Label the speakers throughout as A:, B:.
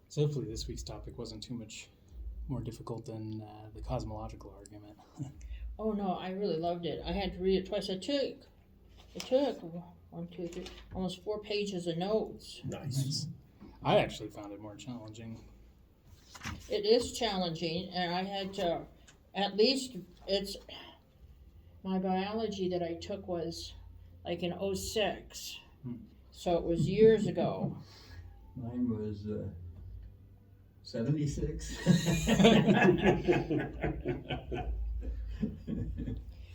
A: So hopefully this week's topic wasn't too much more difficult than the cosmological argument.
B: Oh no, I really loved it. I had to read it twice. It took 1, 2, 3, almost 4 pages of notes.
C: Nice.
A: I actually found it more challenging.
B: It is challenging, and I had to, at least, it's, my biology that I took was like in '06. So it was years ago.
D: Mine was 76.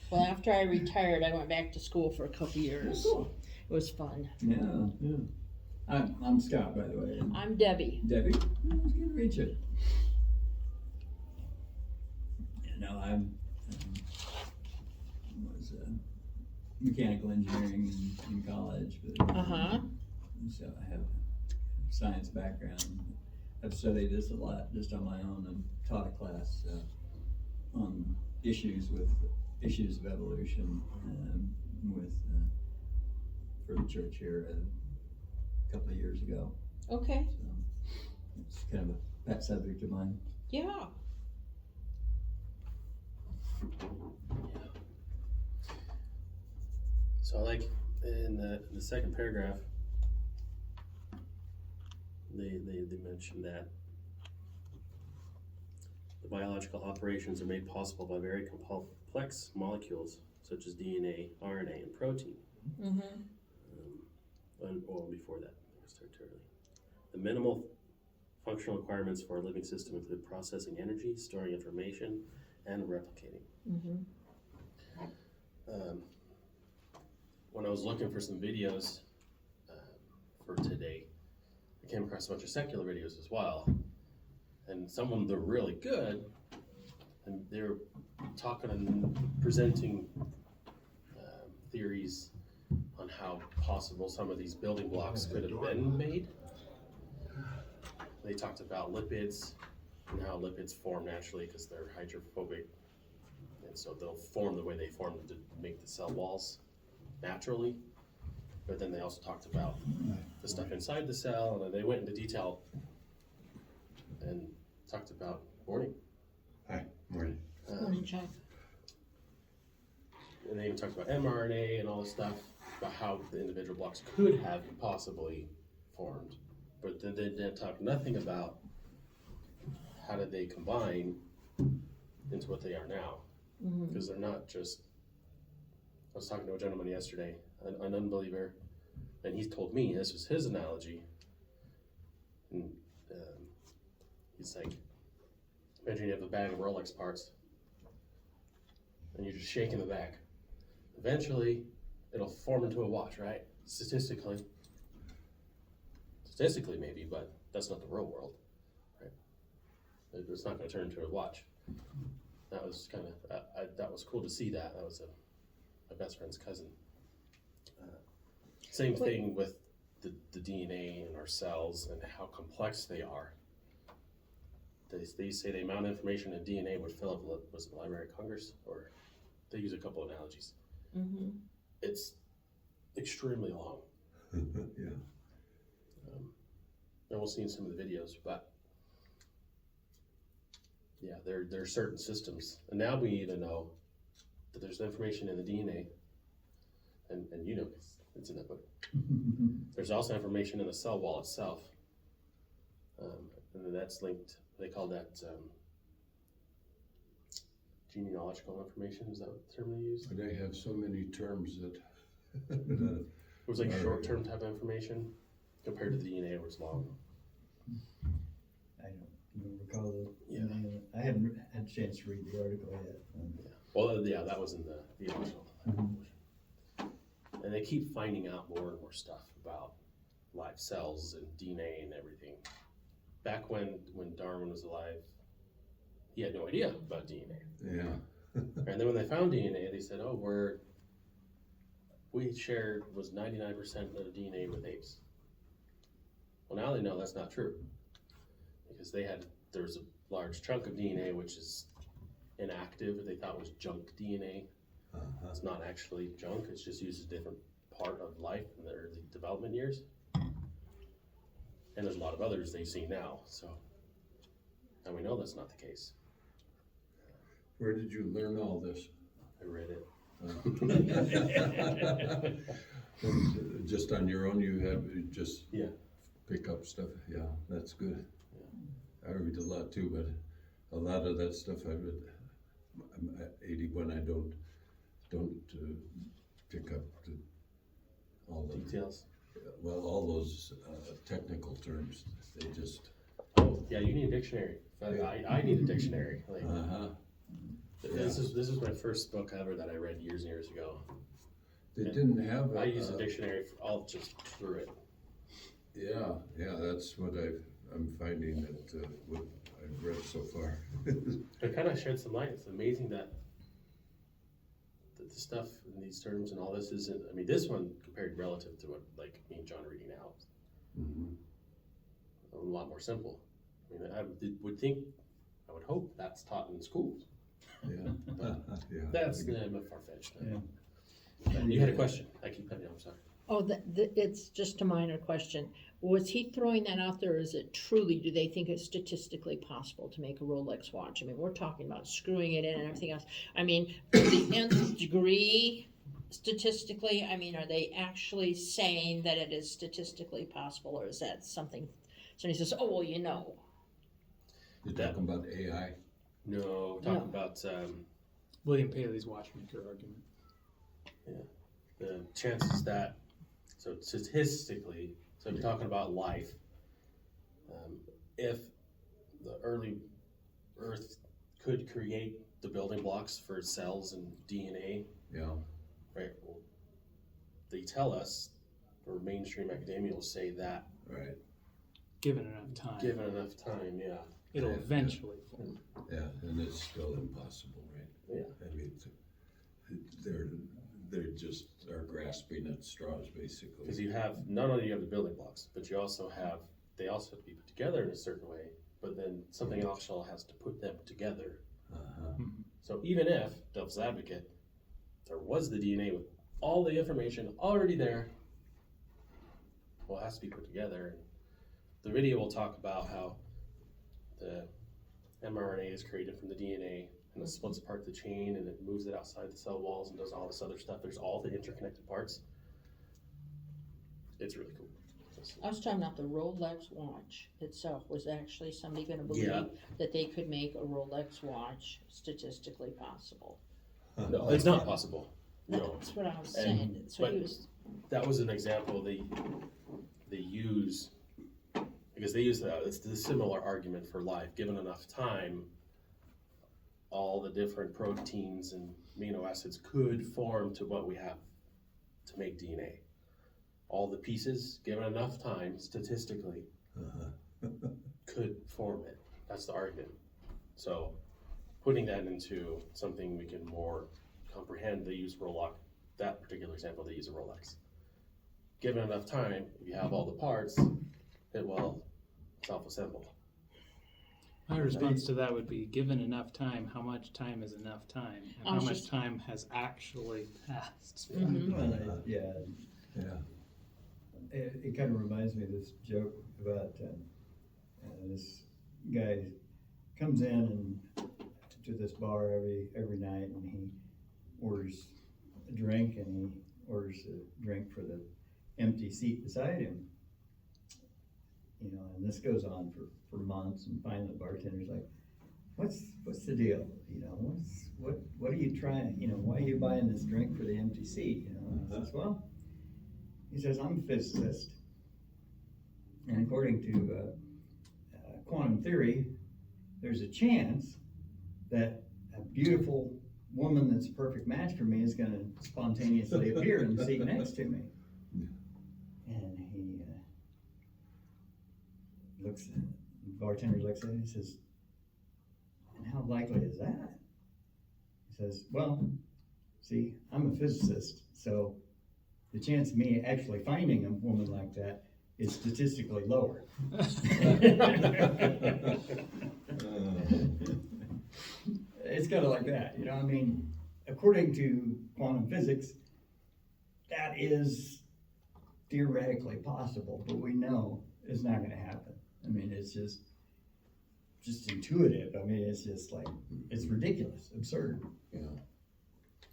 B: Well, after I retired, I went back to school for a couple years. It was fun.
D: Yeah. I'm Scott, by the way. And
B: I'm Debbie.
D: Debbie, I was going to reach it. No, I was mechanical engineering in college, but so I have a science background. I've studied this a lot just on my own. I taught a class on issues of evolution with for the church here a couple of years ago.
B: Okay.
D: So it's kind of a pet subject of mine.
B: Yeah.
C: So I like in the second paragraph, they mentioned that the biological operations are made possible by very complex molecules such as DNA, RNA, and protein. Well, before that, I started early. The minimal functional requirements for a living system include processing energy, storing information, and replicating. When I was looking for some videos for today, I came across a bunch of secular videos as well, and some of them they're really good, and they're talking and presenting theories on how possible some of these building blocks could have been made. They talked about lipids and how lipids form naturally because they're hydrophobic, and so they'll form the way they form to make the cell walls naturally. But then they also talked about the stuff inside the cell, and then they went into detail and talked about morning.
E: Hi, morning.
B: Morning, Chuck.
C: And they even talked about mRNA and all this stuff about how the individual blocks could have possibly formed. But then they didn't talk nothing about how did they combine into what they are now. Because they're not just, I was talking to a gentleman yesterday, an unbeliever, and he told me, this was his analogy, and he's like, imagine you have a bag of Rolex parts, and you're just shaking the bag. Eventually, it'll form into a watch, right? Statistically maybe, but that's not the real world, right? It's not going to turn into a watch. That was kind of, that was cool to see that. That was my best friend's cousin. Same thing with the DNA in our cells and how complex they are. They say the amount of information in DNA would fill up, was it the Library of Congress? Or they use a couple of analogies. It's extremely long.
E: Yeah.
C: And we'll see in some of the videos, but yeah, there are certain systems. And now we even know that there's information in the DNA, and you know it's in that book. There's also information in the cell wall itself. And then that's linked, they call that genealogical information, is that what the term they use?
E: They have so many terms that.
C: It was like short-term type of information compared to the DNA where it's long.
D: I don't recall the I haven't had a chance to read the article yet.
C: Well, yeah, that was in the original. And they keep finding out more and more stuff about live cells and DNA and everything. Back when Darwin was alive, he had no idea about DNA.
E: Yeah.
C: And then when they found DNA, they said, oh, we shared was 99% of the DNA with apes. Well, now they know that's not true. Because there's a large chunk of DNA which is inactive, they thought was junk DNA. It's not actually junk, it's just used as a different part of life in the early development years. And there's a lot of others they see now, so. And we know that's not the case.
E: Where did you learn all this?
C: I read it.
E: Just on your own, you just
C: Yeah.
E: pick up stuff? Yeah, that's good. I read a lot too, but a lot of that stuff I'm at 81, I don't pick up all the,
C: Details.
E: well, all those technical terms. They just,
C: Oh, yeah, you need a dictionary. I need a dictionary. Like, this is my first book ever that I read years and years ago.
E: they didn't have.
C: I use a dictionary all just through it.
E: Yeah, that's what I'm finding that what I've read so far.
C: It kind of shed some light. It's amazing that the stuff in these terms and all this isn't. I mean, this one compared relative to what like me and John reading now,
E: Mhm.
C: a lot more simple. I mean, I would hope that's taught in schools.
E: Yeah, yeah.
C: That's I'm far-fetched.
D: Yeah.
C: You had a question. I keep cutting you. I'm sorry.
B: Oh, it's just a minor question. Was he throwing that out there, or is it truly, do they think it's statistically possible to make a Rolex watch? I mean, we're talking about screwing it in and everything else. I mean, to the nth degree, statistically, I mean, are they actually saying that it is statistically possible, or is that something, somebody says, oh, well, you know.
E: You're talking about AI?
C: No, talking
B: No.
C: about
A: William Paley's watchmaker argument.
C: the chances that, so statistically, so if you're talking about life, if the early Earth could create the building blocks for cells and DNA,
E: Yeah,
C: right? Well, they tell us, or mainstream academia will say that
E: right.
A: Given enough time,
C: given enough time, yeah.
A: it'll
E: Yeah.
A: eventually form.
E: Yeah, and it's still impossible, right?
C: Yeah.
E: I mean, they're just are grasping at straws, basically.
C: Because you have, not only do you have the building blocks, but you also have, they also have to be put together in a certain way, but then something else has to put them together.
E: Uh-huh.
C: So even if, devil's advocate, there was the DNA with all the information already there, well, it has to be put together. The video will talk about how the mRNA is created from the DNA and it splits apart the chain and it moves it outside the cell walls and does all this other stuff. There's all the interconnected parts. It's really cool.
B: I was talking about the Rolex watch itself. Was actually somebody gonna believe
C: Yeah.
B: that they could make a Rolex watch statistically possible?
C: No, it's not possible. No.
B: That's what I was
C: And-
B: saying. That's what he
C: but-
B: was,
C: That was an example they use, because they use it's the similar argument for life. Given enough time, all the different proteins and amino acids could form to what we have to make DNA. All the pieces, given enough time, statistically,
E: Uh-huh.
C: could form it. That's the argument. So putting that into something we can more comprehend, they use Rolex. That particular example, they use a Rolex. Given enough time, if you have all the parts, it will self-assemble.
A: My response to that would be, given enough time, how much time is enough time? And
B: I
A: how
B: was
A: much
B: just-
A: time has actually passed?
B: Mhm.
D: Well, yeah,
E: Yeah.
D: it kind of reminds me of this joke about this guy comes in and to this bar every night, and he orders a drink, and he orders a drink for the empty seat beside him. You know, and this goes on for months, and finally the bartender's like, what's the deal? You know, what are you trying, you know, why are you buying this drink for the empty seat? You know, and he says, well, he says, I'm a physicist, and according to quantum theory, there's a chance that a beautiful woman that's a perfect match for me is going to spontaneously appear in the seat next to me. And he looks, the bartender looks at it and says, and how likely is that? He says, well, see, I'm a physicist, so the chance of me actually finding a woman like that is statistically lower. It's kind of like that, you know, I mean, according to quantum physics, that is theoretically possible, but we know it's not gonna happen. I mean, it's just intuitive. I mean, it's just like, it's ridiculous, absurd.
E: Yeah.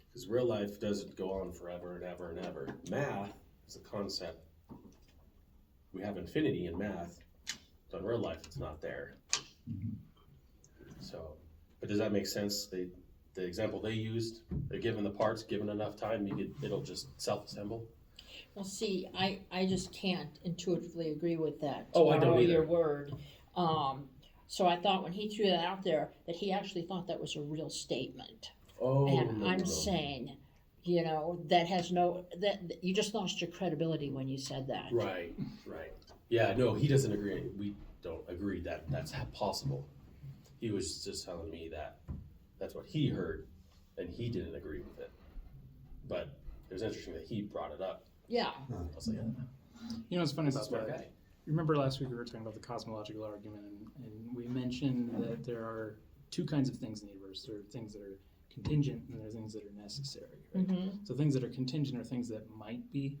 C: Because real life doesn't go on forever and ever and ever. Math is a concept. We have infinity in math, but in real life, it's not there.
D: Mhm.
C: So, but does that make sense? The example they used, they're given the parts, given enough time, it'll just self-assemble.
B: Well, see, I just can't intuitively agree with that.
C: Oh, I don't
B: Borrow
C: either.
B: your word. So I thought when he threw that out there, that he actually thought that was a real statement.
C: Oh,
B: And I'm saying, you know, that you just lost your credibility when you said that.
C: Right. Yeah, no, he doesn't agree. We don't agree that that's possible. He was just telling me that that's what he heard, and he didn't agree with it. But it was interesting that he brought it up.
B: Yeah.
C: I was like,
A: You know what's funny
C: this
A: about
C: is smart
A: that?
C: guy.
A: Remember last week we were talking about the cosmological argument, and we mentioned that there are two kinds of things in the universe. There are things that are contingent, and there are things that are necessary. Right?
B: Mm-hmm.
A: So things that are contingent are things that might be.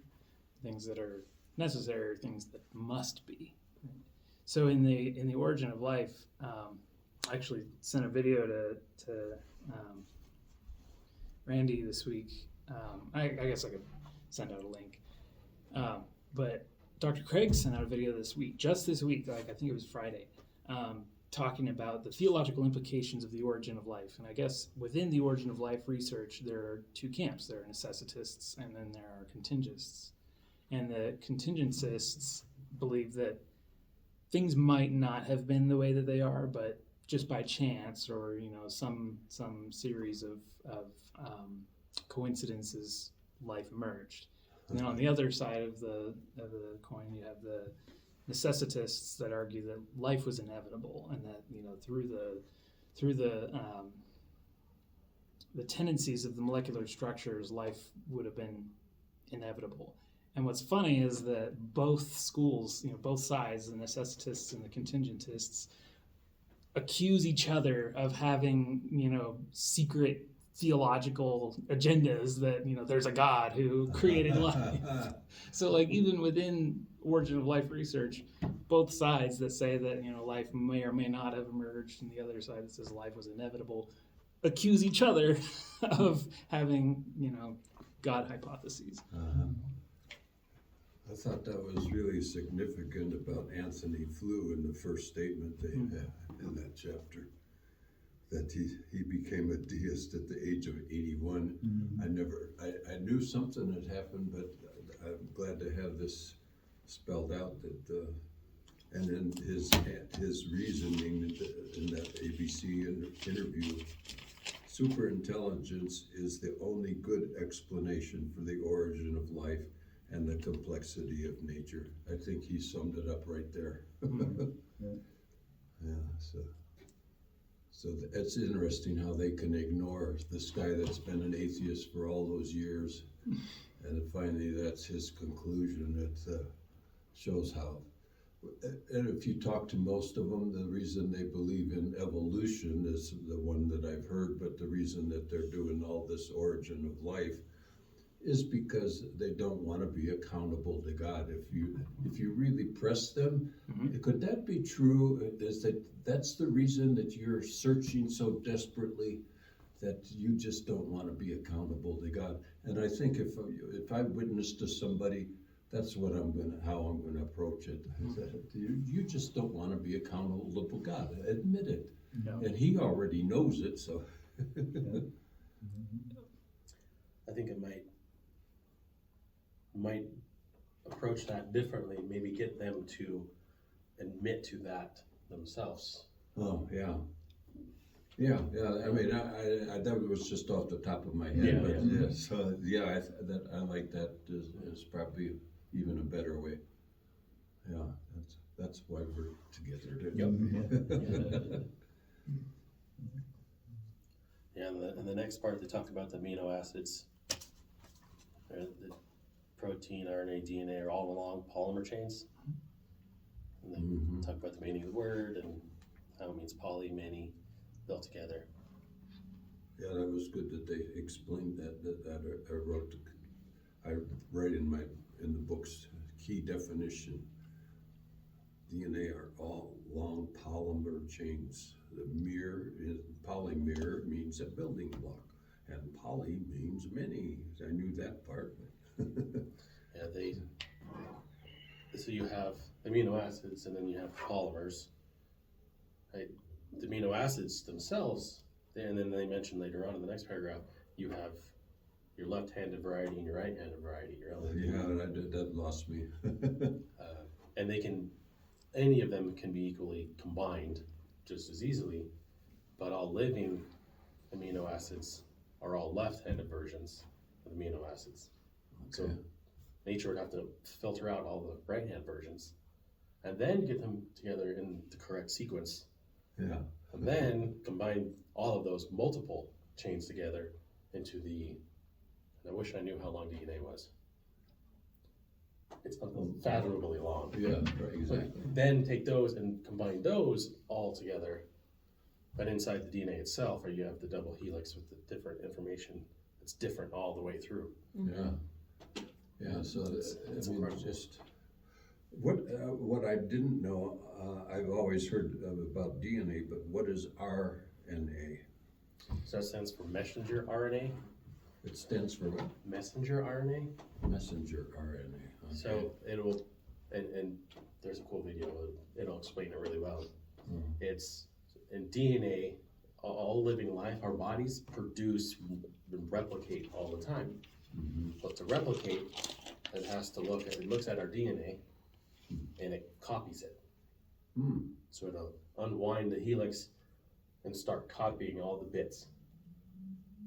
A: Things that are necessary are things that must be. Right? So in the origin of life, I actually sent a video to Randy this week. I guess I could send out a link. But Dr. Craig sent out a video just this week, like I think it was Friday, talking about the theological implications of the origin of life. And I guess within the origin of life research, there are two camps. There are necessitists and then there are contingentists. And the contingentists believe that things might not have been the way that they are, but just by chance or, you know, some series of coincidences, life emerged. And then on the other side of the coin, you have the necessitists that argue that life was inevitable, and that, you know, through the tendencies of the molecular structures, life would have been inevitable. And what's funny is that both schools, you know, both sides, the necessitists and the contingentists, accuse each other of having, you know, secret theological agendas, that, you know, there's a God who created life. So like even within origin of life research, both sides that say that, you know, life may or may not have emerged, and the other side that says life was inevitable, accuse each other of having, you know, God hypotheses.
E: I thought that was really significant about Anthony Flew in the first statement they had in that chapter, that he became a deist at the age of 81. I knew something had happened, but I'm glad to have this spelled out, that and then his reasoning in that ABC interview: superintelligence is the only good explanation for the origin of life and the complexity of nature. I think he summed it up right there. Yeah, so it's interesting how they can ignore this guy that's been an atheist for all those years, and finally that's his conclusion. It shows how. And if you talk to most of them, the reason they believe in evolution is the one that I've heard, but the reason that they're doing all this origin of life is because they don't want to be accountable to God. If you really press them, could that be true? Is that's the reason that you're searching so desperately, that you just don't want to be accountable to God? And I think if I witness to somebody, that's what how I'm gonna approach it. Is that you just don't want to be accountable to God. Admit it.
A: No.
E: And he already knows it, so.
C: I think it might approach that differently, maybe get them to admit to that themselves.
E: Oh, yeah. Yeah. I mean, I that was just off the top of my head,
C: Yeah,
E: but
C: yeah.
E: yes, I like that is probably even a better way. Yeah, that's why we're together.
C: Yeah, and the next part they talked about the amino acids, the protein, RNA, DNA are all along polymer chains. And they talk about the meaning of the word and how it means poly, many, built together.
E: Yeah, that was good that they explained that I write in the books key definition. DNA are all long polymer chains. The polymer means a building block, and poly means many. I knew that part.
C: Yeah, so you have amino acids and then you have polymers, right? The amino acids themselves, and then they mention later on in the next paragraph, you have your left-handed variety and your right-handed variety.
E: That lost me.
C: And any of them can be equally combined just as easily, but all living amino acids are all left-handed versions of amino acids. So nature would have to filter out all the right-hand versions and then get them together in the correct sequence.
E: Yeah.
C: And then combine all of those multiple chains together into and I wish I knew how long DNA was. It's unfathomably long.
E: Yeah, right, exactly.
C: Then take those and combine those all together. But inside the DNA itself, where you have the double helix with the different information, it's different all the way through.
E: Yeah. Yeah, so
C: It's
E: I mean,
C: incredible.
E: just what I didn't know, I've always heard about DNA, but what is RNA?
C: So that stands for messenger RNA.
E: It stands for what?
C: Messenger RNA.
E: Messenger RNA. Okay.
C: So it'll, and there's a cool video, it'll explain it really well. It's in DNA, all living life, our bodies produce and replicate all the time. But to replicate, it looks at our DNA and it copies it. So it'll unwind the helix and start copying all the bits.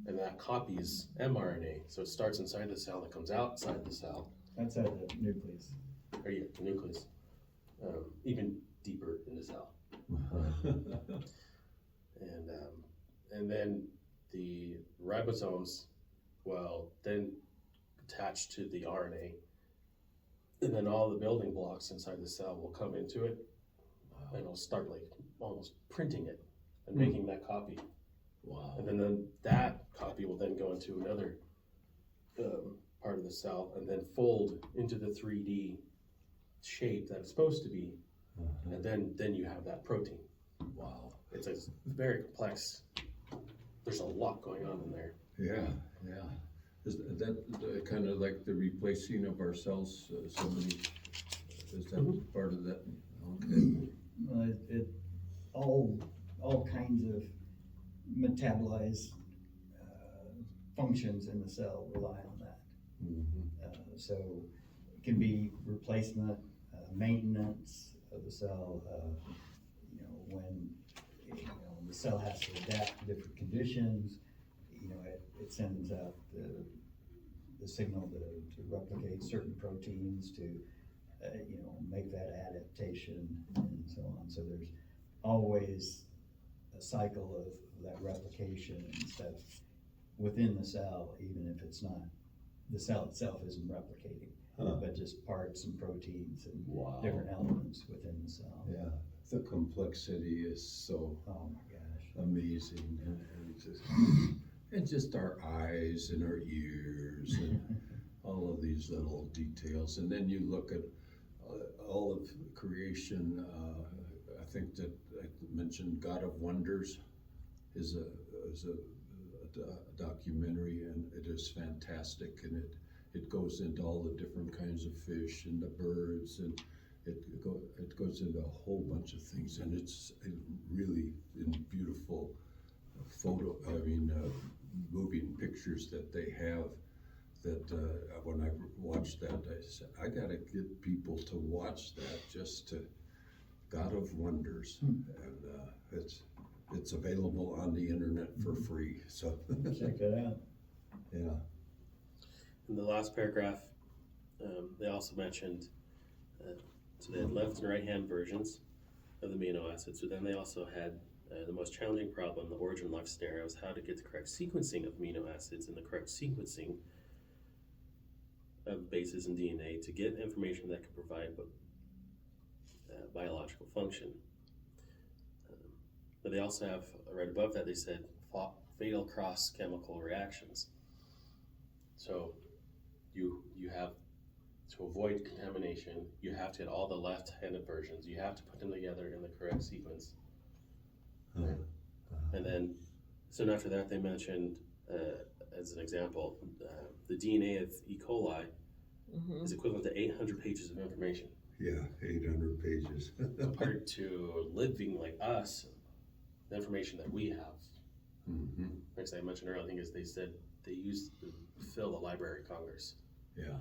C: And that copies mRNA. So it starts inside the cell, it comes outside the cell,
D: Outside the nucleus.
C: or the nucleus, even deeper in the cell. And then the ribosomes will then attach to the RNA, and then all the building blocks inside the cell will come into it, and it'll start like almost printing it and making that copy.
E: Wow.
C: And then that copy will then go into another part of the cell and then fold into the 3D shape that it's supposed to be, and then you have that protein.
E: Wow.
C: It's a very complex. There's a lot going on in there.
E: Yeah, yeah. Is that kind of like the replacing of ourselves? Is that part of that? Okay.
D: Well, it all kinds of metabolized functions in the cell rely on that. So it can be replacement, maintenance of the cell. When the cell has to adapt to different conditions, it sends out the signal to replicate certain proteins to make that adaptation and so on. So there's always a cycle of that replication and stuff within the cell, even if it's not, the cell itself isn't replicating, but just parts and proteins and different elements within the cell.
E: Yeah, the complexity is so
D: Oh my gosh.
E: amazing, and just our eyes and our ears and all of these little details. And then you look at all of creation. I think that I mentioned God of Wonders is a documentary, and it is fantastic, and it goes into all the different kinds of fish and the birds, and it goes into a whole bunch of things, and it's really in beautiful moving pictures that they have. That when I watched that, I said, I gotta get people to watch that, just to God of Wonders, and it's available on the internet for free. So
D: Check that out.
E: yeah.
C: In the last paragraph, they also mentioned, so they had left and right hand versions of the amino acids, but then they also had the most challenging problem, the origin life scenario, is how to get the correct sequencing of amino acids and the correct sequencing of bases in DNA to get information that could provide biological function. But they also have, right above that, they said fatal cross chemical reactions. So you have to avoid contamination, you have to get all the left-handed versions. You have to put them together in the correct sequence. Right. And then, soon after that, they mentioned, as an example, the DNA of E. coli is equivalent to 800 pages of information.
E: Yeah, 800 pages.
C: Compared to living like us, the information that we have.
E: Mm-hmm.
C: Like I mentioned earlier, I think they said they used to fill the Library of Congress.
E: Yeah.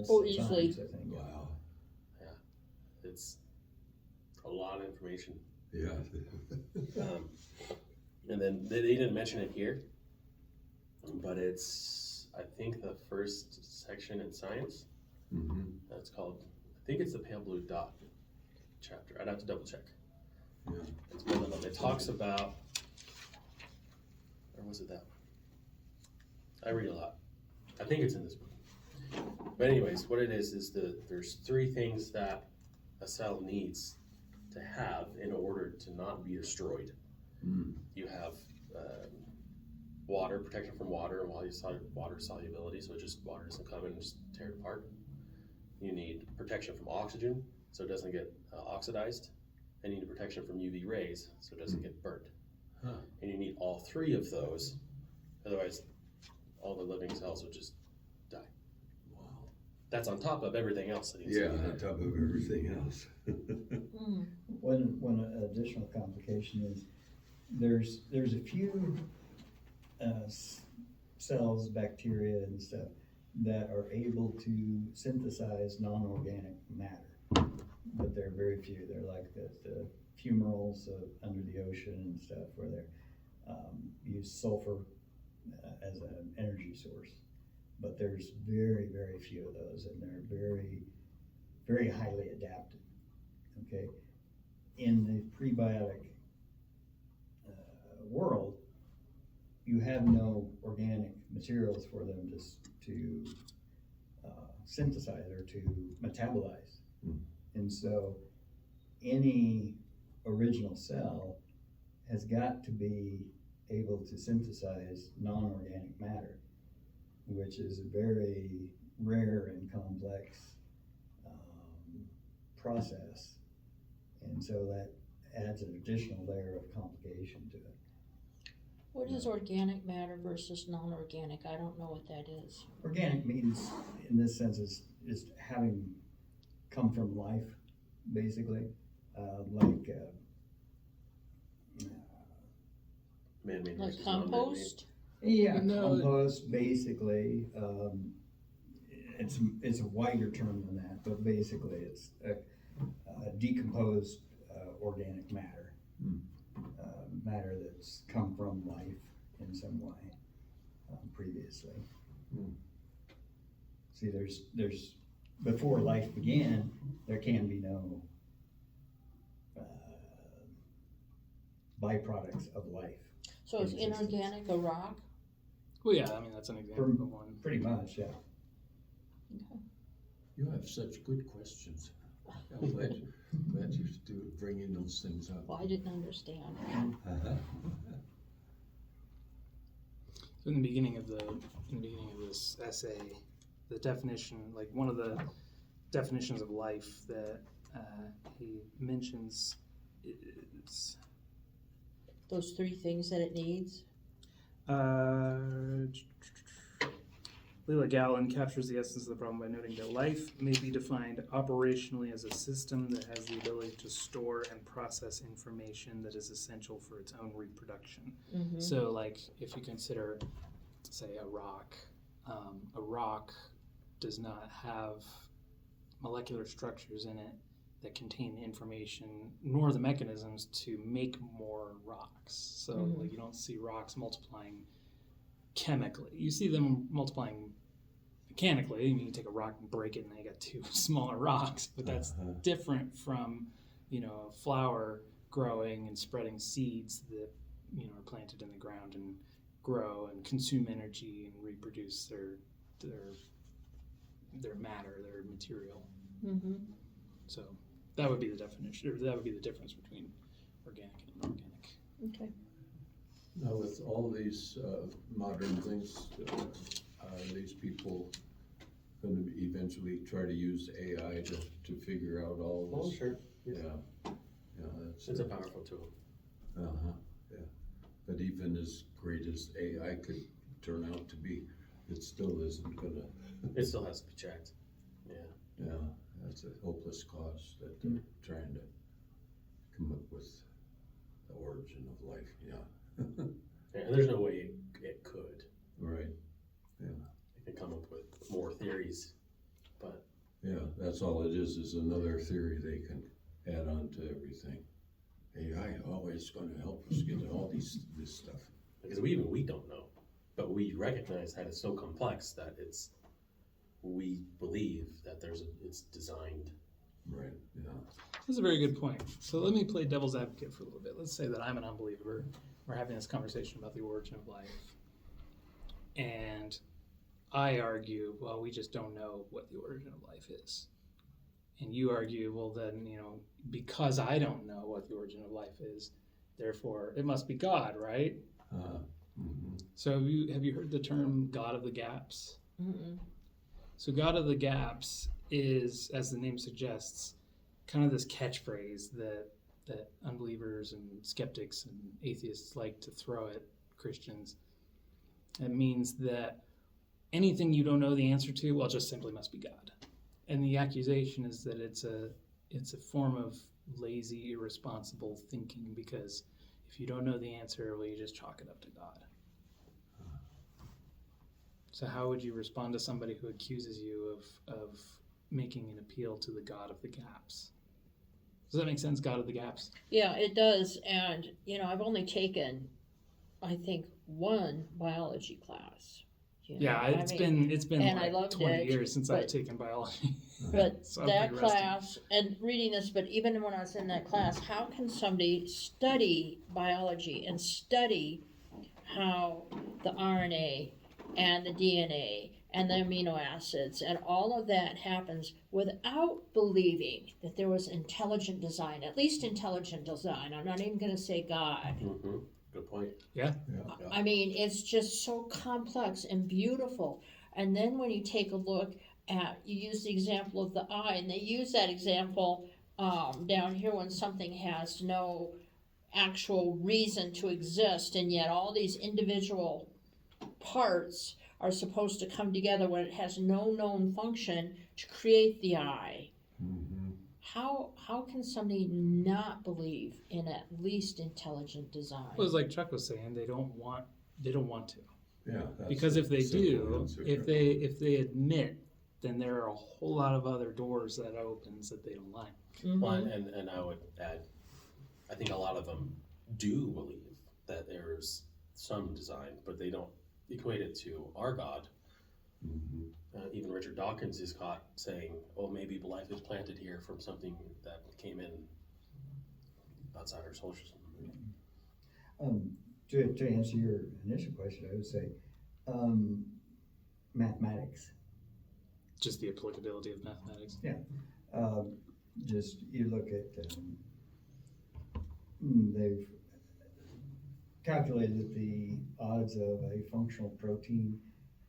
B: Oh, easily.
D: Science, I think.
E: Wow.
C: It's a lot of information.
E: Yeah.
C: And then they didn't mention it here, but it's, I think, the first section in science.
E: Mm-hmm.
C: That's called, I think it's the pale blue dot chapter. I'd have to double check.
E: Yeah.
C: It's one of them. It talks about, or was it that one? I read a lot. I think it's in this book. But anyways, what it is there's 3 things that a cell needs to have in order to not be destroyed.
E: Mm.
C: You have water, protection from water, and water solubility, so just water doesn't come and just tear it apart. You need protection from oxygen, so it doesn't get oxidized. And you need protection from UV rays, so it doesn't get burnt.
E: Huh.
C: And you need all 3 of those, otherwise all the living cells would just die.
E: Wow.
C: That's on top of everything else that needs
E: Yeah,
C: to be
E: on
C: there.
E: top of everything else.
F: One additional complication is there's a few cells, bacteria and stuff that are able to synthesize non-organic matter, but they're very few. They're like the fumaroles under the ocean and stuff, where they use sulfur as an energy source. But there's very, very few of those, and they're very, very highly adapted. Okay, in the prebiotic world, you have no organic materials for them to synthesize or to metabolize.
E: Mm.
F: And so any original cell has got to be able to synthesize non-organic matter, which is a very rare and complex process. And so that adds an additional layer of complication to it.
B: What is organic matter versus non-organic? I don't know what that is.
F: Organic means, in this sense, is having come from life, basically, like
C: Man-made
B: Like
C: versus non-man-made.
B: compost?
F: yeah,
A: No.
F: compost, basically. It's a wider term than that, but basically it's a decomposed organic matter.
E: Hmm.
F: Matter that's come from life in some way previously.
E: Hmm.
F: See, there's before life began, there can be no byproducts of life.
B: So is inorganic a rock?
A: Well, yeah, I mean, that's an example of one.
F: Pretty much, yeah.
E: You have such good questions. I'm glad you're bringing those things up.
B: Well, I didn't understand.
E: Uh-huh.
A: So in the beginning of this essay, the definition, like one of the definitions of life that he mentions is
B: Those 3 things that it needs?
A: Leila Gallen captures the essence of the problem by noting that life may be defined operationally as a system that has the ability to store and process information that is essential for its own reproduction.
B: Mm-hmm.
A: So, like, if you consider, say, a rock does not have molecular structures in it that contain information, nor the mechanisms to make more rocks. So, like, you don't see rocks multiplying chemically. You see them multiplying mechanically. You can take a rock and break it, and then you got 2 smaller rocks. But that's different from, a flower growing and spreading seeds that are planted in the ground and grow and consume energy and reproduce their matter, their material.
B: Mm-hmm.
A: So that would be the definition, or that would be the difference between organic and inorganic.
B: Okay.
E: Now, with all these modern things, are these people gonna eventually try to use AI to figure out all
C: Oh,
E: this?
C: sure.
E: Yeah, yeah, that's.
C: It's a powerful tool.
E: Uh-huh, yeah, but even as great as AI could turn out to be, it still isn't gonna,
C: It still has to be checked. Yeah.
E: yeah, that's a hopeless cause that they're trying to come up with the origin of life, yeah.
C: Yeah, and there's no way it could.
E: Right,
C: They can come up with more theories, but
E: yeah, that's all it is another theory they can add on to everything. AI always gonna help us get all this stuff.
C: because we don't know, but we recognize that it's so complex that we believe that it's designed.
E: Right, yeah.
A: That's a very good point. So let me play devil's advocate for a little bit. Let's say that I'm an unbeliever. We're having this conversation about the origin of life. And I argue, well, we just don't know what the origin of life is. And you argue, well, then, because I don't know what the origin of life is, therefore it must be God, right?
E: Mhm.
A: So have you heard the term God of the Gaps?
B: Mm-mm.
A: So God of the Gaps is, as the name suggests, kind of this catchphrase that unbelievers and skeptics and atheists like to throw at Christians. It means that anything you don't know the answer to, well, just simply must be God. And the accusation is that it's a form of lazy, irresponsible thinking, because if you don't know the answer, well, you just chalk it up to God. So how would you respond to somebody who accuses you of making an appeal to the God of the Gaps? Does that make sense, God of the Gaps?
B: Yeah, it does. And, I've only taken, I think, one biology class.
A: Yeah, it's been
B: and I
A: like
B: loved
A: 20
B: it,
A: years since I've
B: but-
A: taken biology.
B: But
A: So I'm
B: that
A: pretty rusty.
B: class, and reading this, but even when I was in that class, how can somebody study biology and study how the RNA and the DNA and the amino acids and all of that happens without believing that there was intelligent design, at least intelligent design? I'm not even going to say God.
C: Mm-hmm. Good point.
B: I mean, it's just so complex and beautiful. And then when you take a look at, you use the example of the eye, and they use that example down here when something has no actual reason to exist, and yet all these individual parts are supposed to come together when it has no known function to create the eye.
E: Mhm.
B: How can somebody not believe in at least intelligent design?
A: Well, it's like Chuck was saying, they don't want to.
E: Yeah. that's
A: Because if
E: the
A: they
E: simple
A: do,
E: answer.
A: if they admit, then there are a whole lot of other doors that opens that they don't like.
B: Mhm.
C: Well, and I would add, I think a lot of them do believe that there's some design, but they don't equate it to our God.
E: Mhm.
C: Even Richard Dawkins is caught saying, "Oh, maybe life is planted here from something that came in outside our solar system."
F: To answer your initial question, I would say, mathematics.
A: Just the applicability of mathematics.
F: Just, you look at, they've calculated that the odds of a functional protein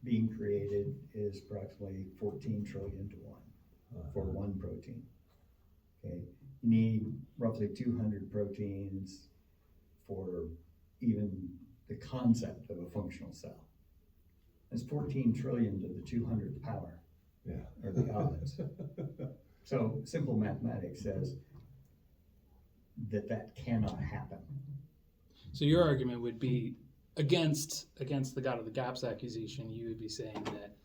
F: being created is approximately 14 trillion to 1 for one protein. Okay, you need roughly 200 proteins for even the concept of a functional cell. That's 14 trillion to the 200th power,
E: Yeah.
F: or the odds. So simple mathematics says that cannot happen.
A: So your argument would be against the God of the Gaps accusation. You would be saying that,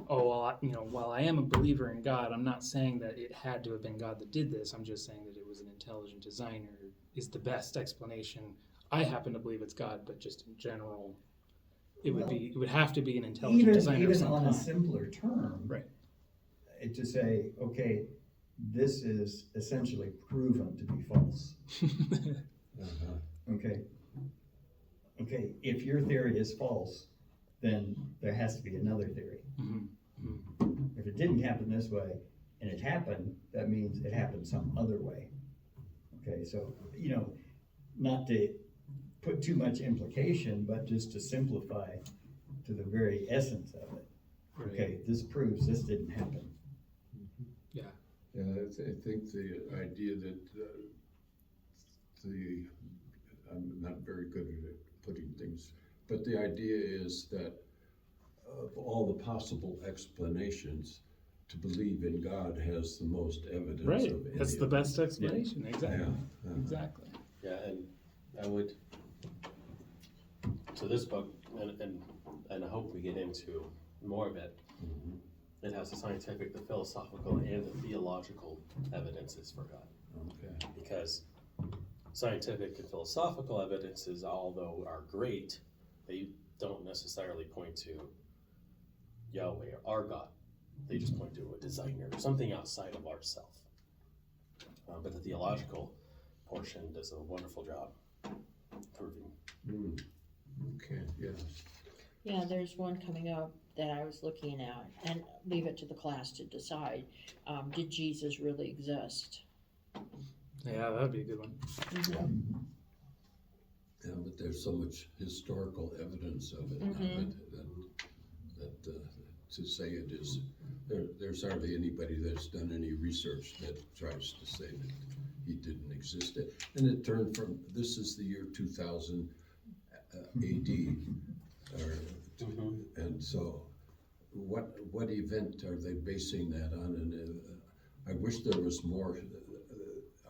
A: while I am a believer in God, I'm not saying that it had to have been God that did this. I'm just saying that it was an intelligent designer is the best explanation. I happen to believe it's God, but just in general, it would have to be an intelligent designer of
F: Even
A: some
F: on a
A: kind.
F: simpler term,
A: Right.
F: it to say, okay, this is essentially proven to be false.
E: Uh-huh.
F: Okay, if your theory is false, then there has to be another theory.
A: Mhm.
F: If it didn't happen this way and it happened, that means it happened some other way. Okay, so, not to put too much implication, but just to simplify to the very essence of it. okay, this proves this didn't happen.
A: Yeah.
E: Yeah, I think the idea that I'm not very good at putting things, but the idea is that of all the possible explanations, to believe in God has the most evidence
A: Right.
E: of any
A: That's the
E: of them.
A: best explanation. Exactly.
E: Yeah.
A: Exactly.
C: Yeah, and I would, so this book, and I hope we get into more of it,
E: Mhm.
C: it has the scientific, the philosophical, and the theological evidences for God.
E: Okay.
C: Because scientific and philosophical evidences, although are great, they don't necessarily point to Yahweh or our God. They just point to a designer, something outside of ourself. But the theological portion does a wonderful job proving.
E: Mm. Okay, yeah.
B: Yeah, there's one coming up that I was looking at, and leave it to the class to decide. Did Jesus really exist?
A: Yeah, that would be a good one.
E: Yeah, but there's so much historical evidence of it now
B: Mhm.
E: that to say it is, there's hardly anybody that's done any research that tries to say that he didn't exist. And it turned from, this is the year 2000 AD, or, and so what event are they basing that on? And I wish there was more.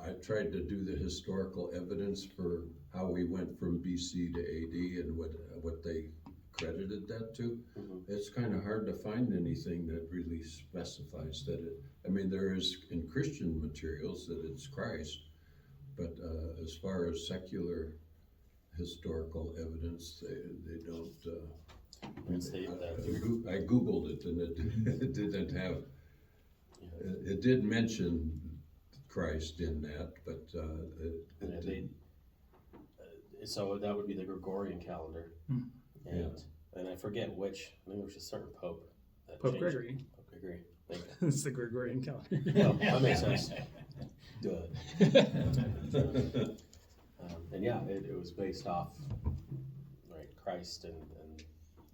E: I tried to do the historical evidence for how we went from BC to AD and what they credited that to.
C: Mhm.
E: It's kind of hard to find anything that really specifies that it. I mean, there is in Christian materials that it's Christ, but as far as secular historical evidence, they don't.
C: I'd say that
E: I googled it and it didn't have. It did mention Christ in that, but it didn't.
C: So that would be the Gregorian calendar,
A: Hmm.
C: and I forget which. I think it was a certain pope. That
A: Pope
C: changed-
A: Gregory.
C: Pope Gregory. Thank you.
A: It's the Gregorian calendar.
C: Well, that makes sense. Duh. And yeah, it was based off right Christ and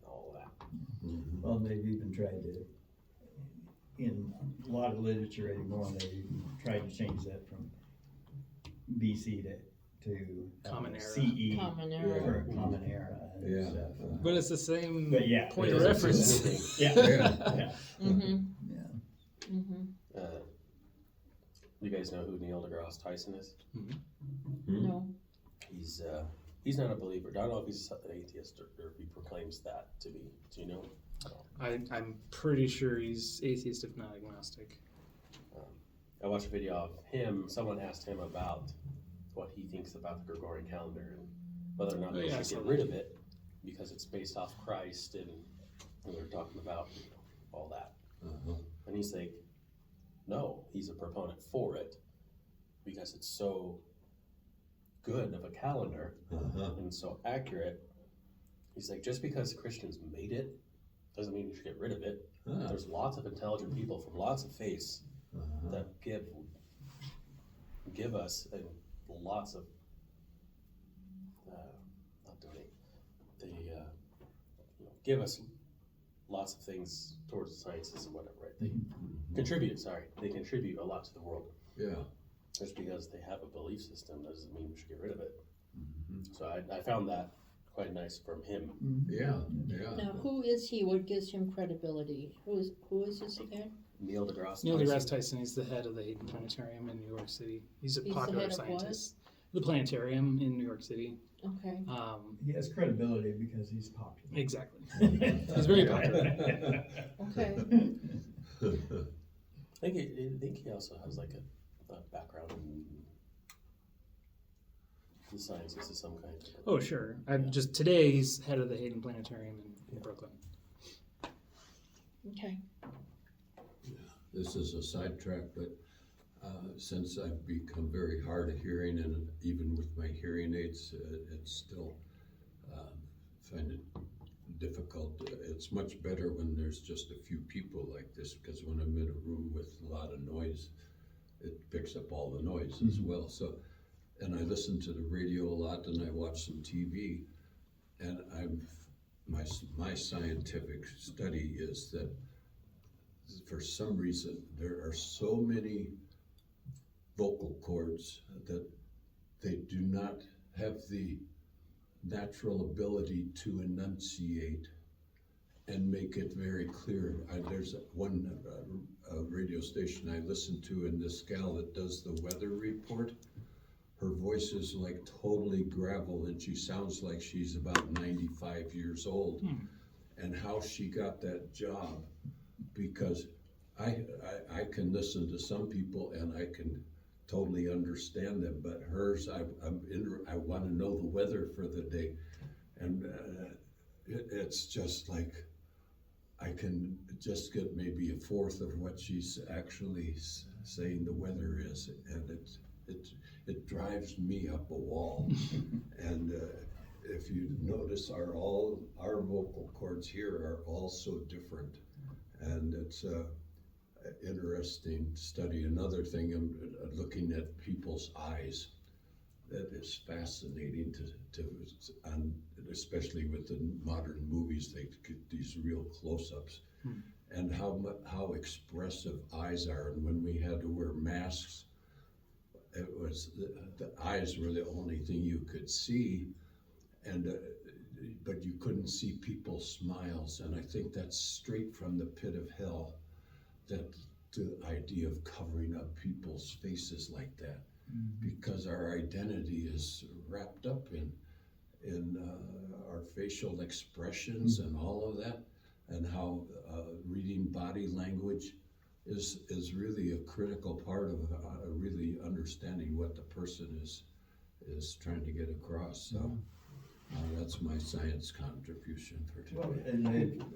C: all of that.
E: Mhm.
F: Well, they've even tried to, in a lot of literature anymore, they tried to change that from BC to
A: Common era.
F: CE
B: Common
E: Yeah.
B: era.
F: for Common Era and
E: Yeah.
F: stuff.
A: But it's the same
F: But yeah,
A: point
C: it
A: of
C: is
A: reference.
C: interesting.
F: Yeah,
E: Yeah.
F: yeah.
B: Mm-hmm,
D: Yeah.
B: mm-hmm.
C: You guys know who Neil deGrasse Tyson is?
B: No,
C: He's not a believer. I don't know if he's an atheist or if he proclaims that to be. Do you know?
A: I'm pretty sure he's atheist, if not agnostic.
C: I watched a video of him. Someone asked him about what he thinks about the Gregorian calendar and whether or not
A: Oh,
C: they
A: yeah, I
C: should
A: saw
C: get
A: that.
C: rid of it because it's based off Christ and they're talking about all that.
E: Uh-huh.
C: And he's like, no, he's a proponent for it because it's so good of a calendar
E: Uh-huh.
C: and so accurate. He's like, just because Christians made it doesn't mean you should get rid of it.
E: Ah.
C: There's lots of intelligent people from lots of faiths
E: Uh-huh.
C: that give us lots of not donate. They give us lots of things towards the sciences and whatever. Right? They contribute. Sorry, they contribute a lot to the world.
E: Yeah.
C: Just because they have a belief system doesn't mean we should get rid of it.
E: Mhm.
C: So I found that quite nice from him.
E: Yeah, yeah.
B: now who is he? What gives him credibility? Who is this again?
C: Neil deGrasse
A: Neil
C: Tyson.
A: deGrasse Tyson is the head of the Hayden Planetarium in New York City. He's a
B: He's the
A: popular
B: head of what?
A: scientist. The planetarium in New York City.
B: Okay.
F: He has credibility because he's popular.
A: Exactly. He's very popular.
B: Okay.
C: I think he also has like a background in the sciences of some kind.
A: Oh, sure. Just today he's head of the Hayden Planetarium in Brooklyn.
B: Okay.
E: This is a sidetrack, but since I've become very hard of hearing, and even with my hearing aids, it's still find it difficult. It's much better when there's just a few people like this, because when I'm in a room with a lot of noise, it picks up all the noise as well. So, and I listen to the radio a lot, and I watch some TV, and my scientific study is that for some reason, there are so many vocal cords that they do not have the natural ability to enunciate and make it very clear. There's one radio station I listen to, and this gal that does the weather report, her voice is like totally gravel, and she sounds like she's about 95 years old. And how she got that job, because I can listen to some people and I can totally understand them, but hers, I want to know the weather for the day, and it's just like I can just get maybe a fourth of what she's actually saying the weather is, and it drives me up a wall. And if you notice, our vocal cords here are all so different, and it's interesting study. Another thing, I'm looking at people's eyes. That is fascinating and especially with the modern movies, they get these real close-ups, and how expressive eyes are. And when we had to wear masks, it was the eyes were the only thing you could see, and but you couldn't see people's smiles. And I think that's straight from the pit of hell, that the idea of covering up people's faces like that, because our identity is wrapped up in our facial expressions and all of that, and how reading body language is really a critical part of really understanding what the person is trying to get across. So that's my science contribution for today.
F: Well,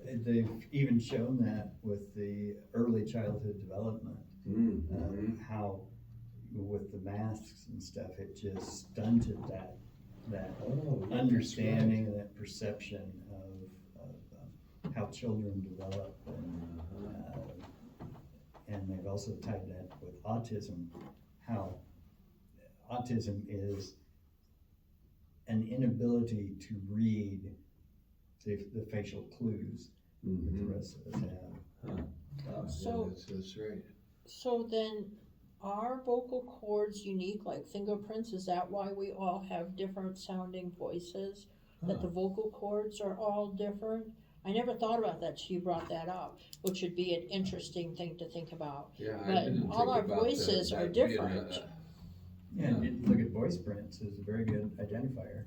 F: and they've even shown that with the early childhood development, how with the masks and stuff, it just stunted that understanding and that perception of how children develop, and they've also tied that with autism, how autism is an inability to read the facial clues that the rest of us have.
B: So-
E: That's right.
B: So then, are vocal cords unique like fingerprints? Is that why we all have different sounding voices? That the vocal cords are all different? I never thought about that till you brought that up, which would be an interesting thing to think about.
E: Yeah,
B: But
E: I didn't
B: all
E: think
B: our
E: about
B: voices
E: that
B: are
E: being
B: different.
F: Yeah, and look at voice prints is a very good identifier.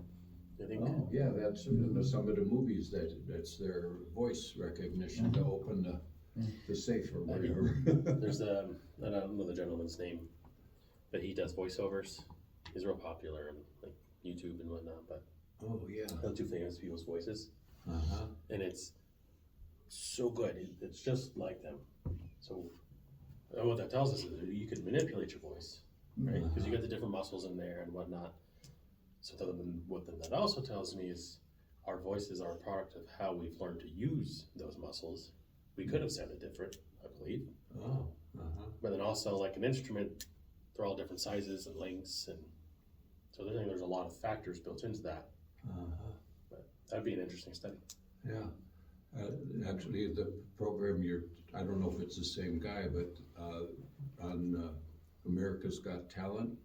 C: I think
E: Oh, yeah, that's in some of the movies, that's their voice recognition to open the safe or whatever.
C: there's I don't know the gentleman's name, but he does voiceovers. He's real popular on like YouTube and whatnot, but
E: Oh, yeah.
C: he'll do famous people's voices,
E: Uh-huh.
C: and it's so good. It's just like them. So what that tells us is that you can manipulate your voice, right? Because you got the different muscles in there and whatnot. So what that also tells me is our voices are a product of how we've learned to use those muscles. We could have sounded different, I believe.
E: Oh, uh-huh.
C: But then also, like an instrument, they're all different sizes and lengths, and so there's a lot of factors built into that.
E: Uh-huh.
C: But that'd be an interesting study.
E: Yeah. Actually, the program I don't know if it's the same guy, but on America's Got Talent,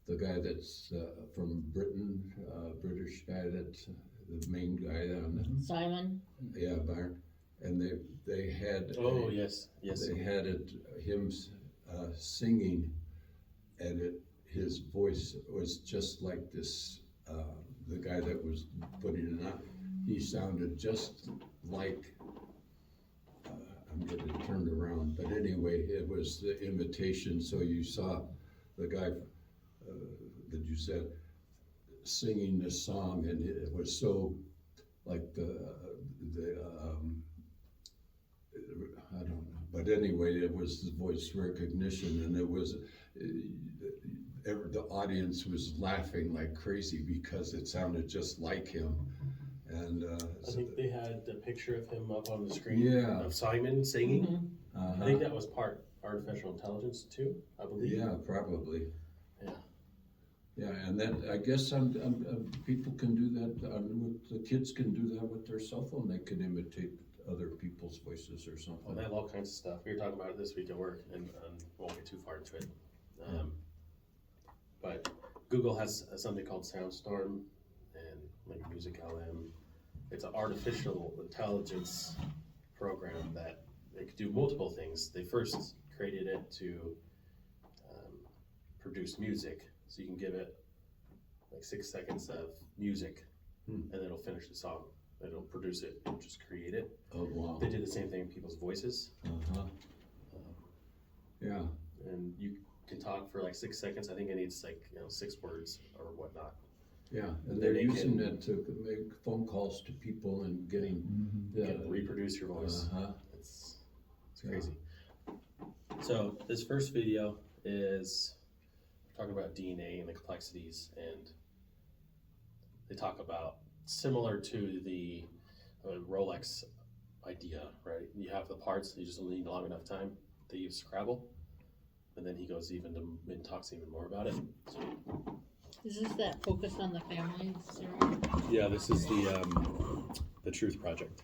E: the guy that's from Britain, British guy, that's the main guy on
B: Simon?
E: Byron, and they had
C: Yes.
E: they had him singing, and his voice was just like this. The guy that was putting it on, he sounded just like. I'm getting it turned around, but anyway, it was the imitation. So you saw the guy that you said singing this song, and it was so like I don't know, but anyway, it was the voice recognition, and it was the audience was laughing like crazy because it sounded just like him. And
C: I think they had the picture of him up on the screen of Simon singing. I think that was part artificial intelligence too, I believe.
E: Yeah, probably.
C: Yeah.
E: Yeah, and that, I guess people can do that, the kids can do that with their cell phone, they can imitate other people's voices or
C: Well,
E: something.
C: they have all kinds of stuff. We were talking about it this week at work, and won't get too far into it. But Google has something called Soundstorm and like Music LM. It's an artificial intelligence program that it could do multiple things. They first created it to produce music, so you can give it like 6 seconds of music, and then it'll finish the song. It'll produce it, it'll just create it.
E: Oh, wow.
C: They did the same thing in people's voices.
E: Uh-huh. Yeah,
C: And you can talk for like 6 seconds. I think it needs like 6 words or whatnot.
E: yeah, and
C: Then
E: they're
C: they
E: using
C: can-
E: that to make phone calls to people and getting,
C: You can reproduce your voice.
E: uh-huh,
C: It's crazy. So this first video is talking about DNA and the complexities, and they talk about similar to the Rolex idea, right? You have the parts, you just need long enough time. They use Scrabble, and then he goes and talks even more about it. So,
B: Is this that focused on the family series?
C: yeah, this is the Truth Project,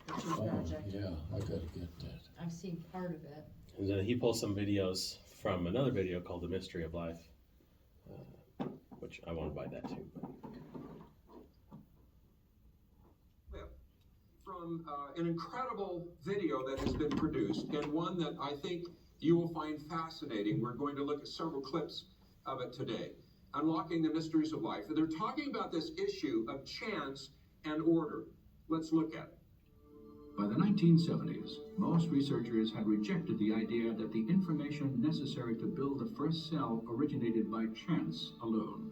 E: yeah, I gotta get that.
B: I've seen part of it.
C: and then he pulls some videos from another video called The Mystery of Life, which I want to buy that too.
G: From an incredible video that has been produced, and one that I think you will find fascinating. We're going to look at several clips of it today. Unlocking the Mysteries of Life. They're talking about this issue of chance and order. Let's look at it.
H: By the 1970s, most researchers had rejected the idea that the information necessary to build the first cell originated by chance alone.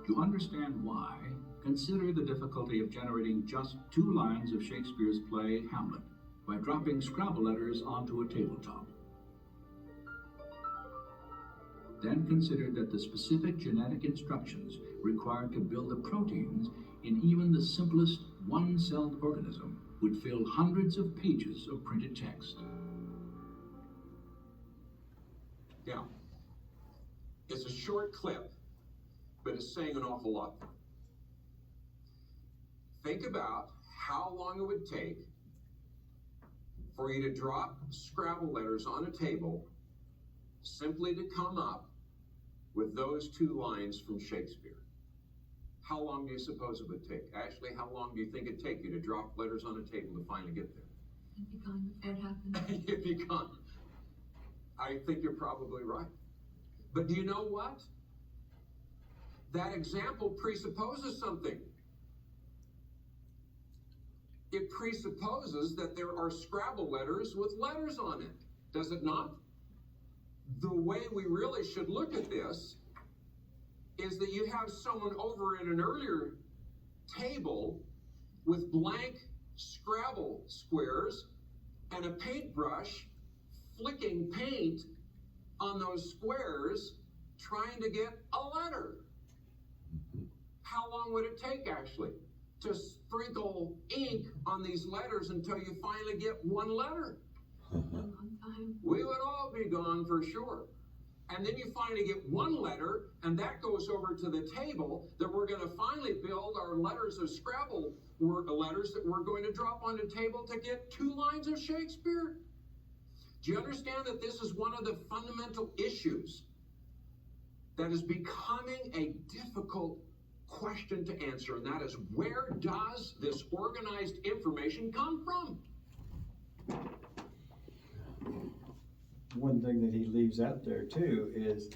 H: To understand why, consider the difficulty of generating just 2 lines of Shakespeare's play Hamlet by dropping Scrabble letters onto a tabletop. Then consider that the specific genetic instructions required to build the proteins in even the simplest one-celled organism would fill hundreds of pages of printed text.
G: Now, it's a short clip, but it's saying an awful lot. Think about how long it would take for you to drop Scrabble letters on a table simply to come up with those 2 lines from Shakespeare. How long do you suppose it would take? Actually, how long do you think it'd take you to drop letters on a table to finally get there?
I: It'd be gone before it happened.
G: You'd be gone. I think you're probably right. But do you know what? That example presupposes something. It presupposes that there are Scrabble letters with letters on it, does it not? The way we really should look at this is that you have someone over in an earlier table with blank Scrabble squares and a paintbrush flicking paint on those squares trying to get a letter. How long would it take actually to sprinkle ink on these letters until you finally get one letter?
I: A long time.
G: We would all be gone for sure. And then you finally get one letter, and that goes over to the table that we're going to finally build our letters of Scrabble letters that we're going to drop on the table to get 2 lines of Shakespeare. Do you understand that this is one of the fundamental issues that is becoming a difficult question to answer, and that is, where does this organized information come from?
F: One thing that he leaves out there too is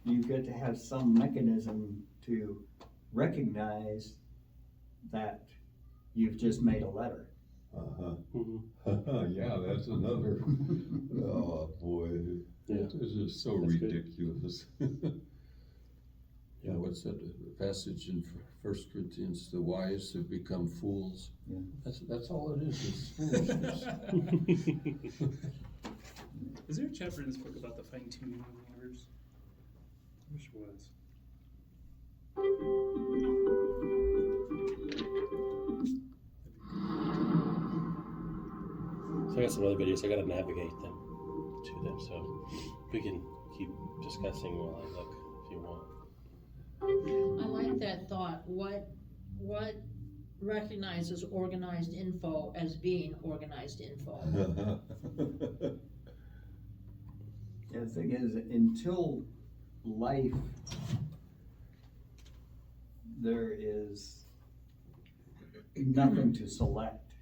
F: you get to have some mechanism to recognize that you've just made a letter.
E: Uh-huh. Yeah, that's another, oh, boy,
C: Yeah.
E: this is so
C: That's good.
E: ridiculous. Yeah, what's that passage in 1 Corinthians, the wise have become fools?
F: Yeah.
E: That's all it is foolishness.
A: Is there a chapter in this book about the fine-tuning of letters? I wish it was.
C: So I got some other videos. I got to navigate them. to them. So we can keep discussing while I look if you want.
B: I like that thought. What recognizes organized info as being organized info?
F: Yeah, the thing is, until life, there is nothing to select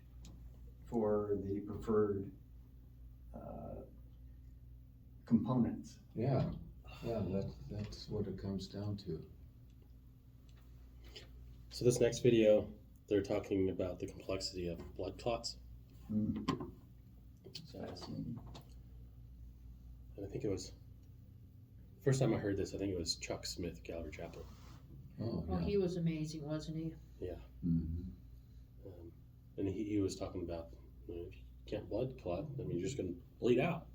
F: for the preferred components.
J: Yeah, that's what it comes down to.
C: So this next video, they're talking about the complexity of blood clots.
F: It's fascinating.
C: And I think it was, first time I heard this, I think it was Chuck Smith, Calvary Chapel.
J: Oh,
B: Well,
J: yeah.
B: he was amazing, wasn't he?
C: And he was talking about, if you can't blood clot, I mean, you're just going to bleed out.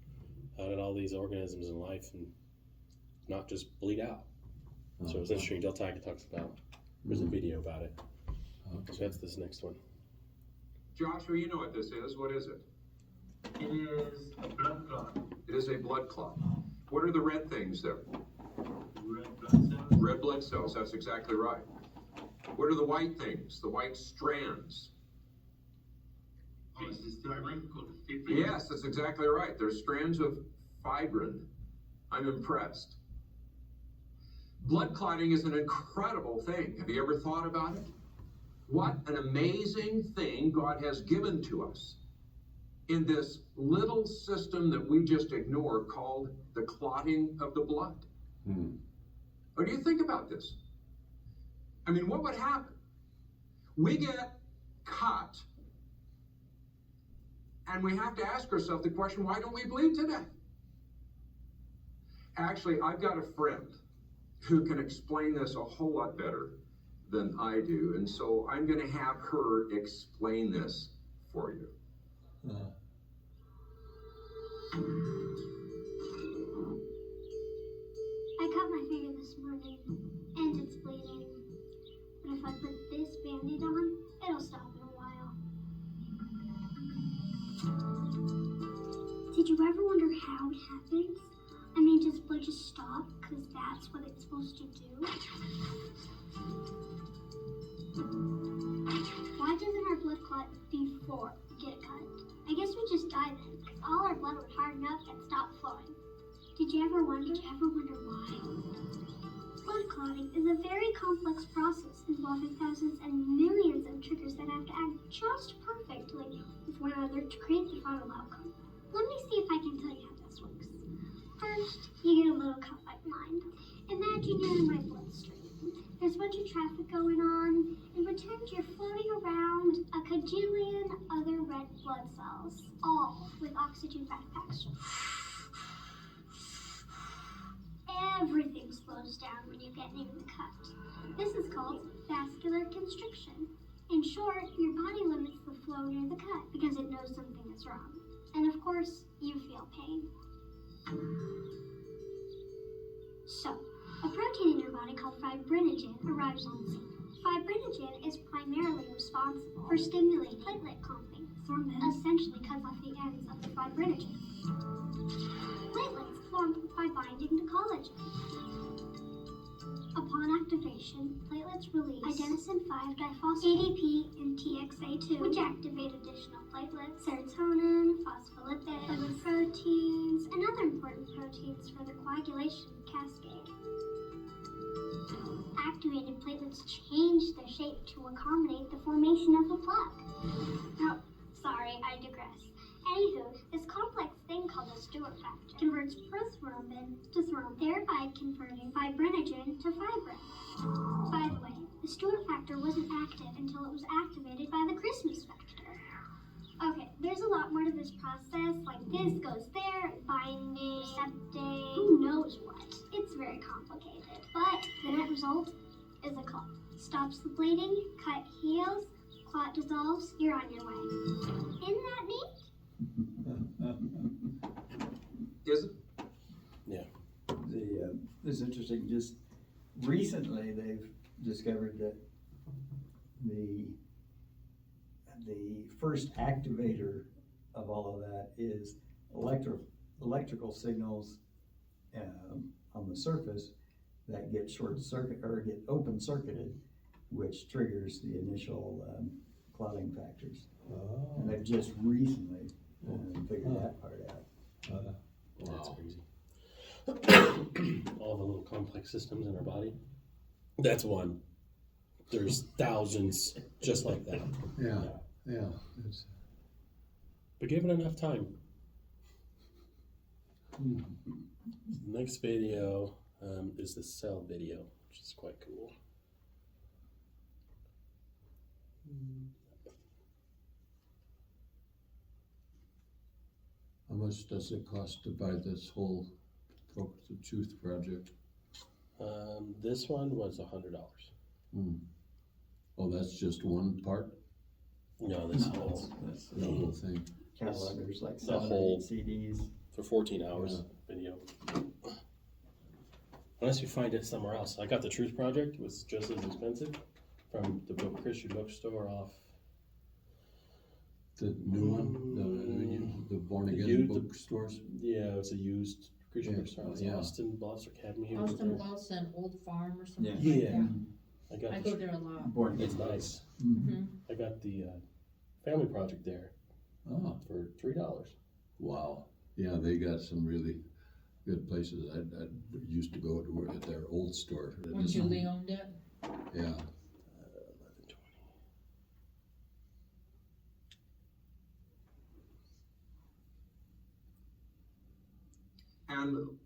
C: How did all these organisms in life and not just bleed out? So it was interesting. Del Tiger talks about, there's a video about it. So that's this next one.
G: Joshua, you know what this is. What is it?
K: It is a blood clot.
G: It is a blood clot. What are the red things there?
K: Red blood cells.
G: Red blood cells, that's exactly right. What are the white things, the white strands?
K: Oh, is this fibrin called the fibrin?
G: Yes, that's exactly right. They're strands of fibrin. I'm impressed. Blood clotting is an incredible thing. Have you ever thought about it? What an amazing thing God has given to us in this little system that we just ignore called the clotting of the blood. What do you think about this? I mean, what would happen? We get cut, and we have to ask ourselves the question, why don't we bleed to death? Actually, I've got a friend who can explain this a whole lot better than I do, and so I'm going to have her explain this for you.
L: I cut my finger this morning, and it's bleeding. But if I put this Band-Aid on, it'll stop in a while. Did you ever wonder how it happens? I mean, does blood just stop because that's what it's supposed to do? Why doesn't our blood clot before we get cut? I guess we just die then, because all our blood would harden up and stop flowing. Did you ever wonder why? Blood clotting is a very complex process involving thousands and millions of triggers that have to act just perfectly with one another to create the final outcome. Let me see if I can tell you how this works. First, you get a little cut like mine. Imagine you're in my bloodstream. There's a bunch of traffic going on, and pretend you're floating around a cajillion other red blood cells, all with oxygen backpacks. Everything slows down when you get near the cut. This is called vascular constriction. In short, your body limits the flow near the cut because it knows something is wrong. And of course, you feel pain. So, a protein in your body called fibrinogen arrives on scene. Fibrinogen is primarily responsible for stimulating platelet clumping. Thrombin essentially cuts off the ends of the fibrinogen. Platelets form by binding to collagen. Upon activation, platelets release adenosine 5-diphosphate, ADP, and TXA2, which activate additional platelets, serotonin, phospholipids, other proteins, and other important proteins for the coagulation cascade. Activated platelets change their shape to accommodate the formation of a plaque. Oh, sorry, I digress. Anywho, this complex thing called the Stewart factor converts prothrombin to thrombin, thereby converting fibrinogen to fibrin. By the way, the Stewart factor wasn't active until it was activated by the Christmas factor. Okay, there's a lot more to this process, like this goes there, binding, recepting, who knows what. It's very complicated. But the net result is a clot. Stops the bleeding, cut heals, clot dissolves, you're on your way. Isn't that neat?
G: Is it?
C: Yeah.
F: It's interesting, just recently they've discovered that the first activator of all of that is electrical signals on the surface that get short circuit or get open circuited, which triggers the initial clouding factors. And they've just recently figured that part out.
C: That's crazy.
M: All the little complex systems in our body. That's one. There's thousands just like that.
E: Yeah.
M: But give it enough time. Next video is the cell video, which is quite cool.
E: How much does it cost to buy this whole the Truth project?
M: This one was $100.
E: Oh, that's just one part?
M: No, this
F: No,
M: whole
F: that's
E: The whole thing?
F: catalogers like
M: the
F: 7 or
M: whole
F: 8 CDs.
M: for 14 hours video. Unless you find it somewhere else. I got the Truth Project, it was just as expensive from the Christian bookstore off.
E: The new one, the born again bookstores?
M: Yeah, it was a used Christian bookstore. It was Austin Blosser Academy.
B: Austin Bluffs and Old Farm or something
M: Yeah.
B: like that.
M: I got
B: I
M: the
B: go there a lot.
F: Born
M: It's nice. I got the Family Project there for $3.
E: Wow. Yeah, they got some really good places. I used to go to their old store.
B: When Julie owned it.
E: Yeah.
G: And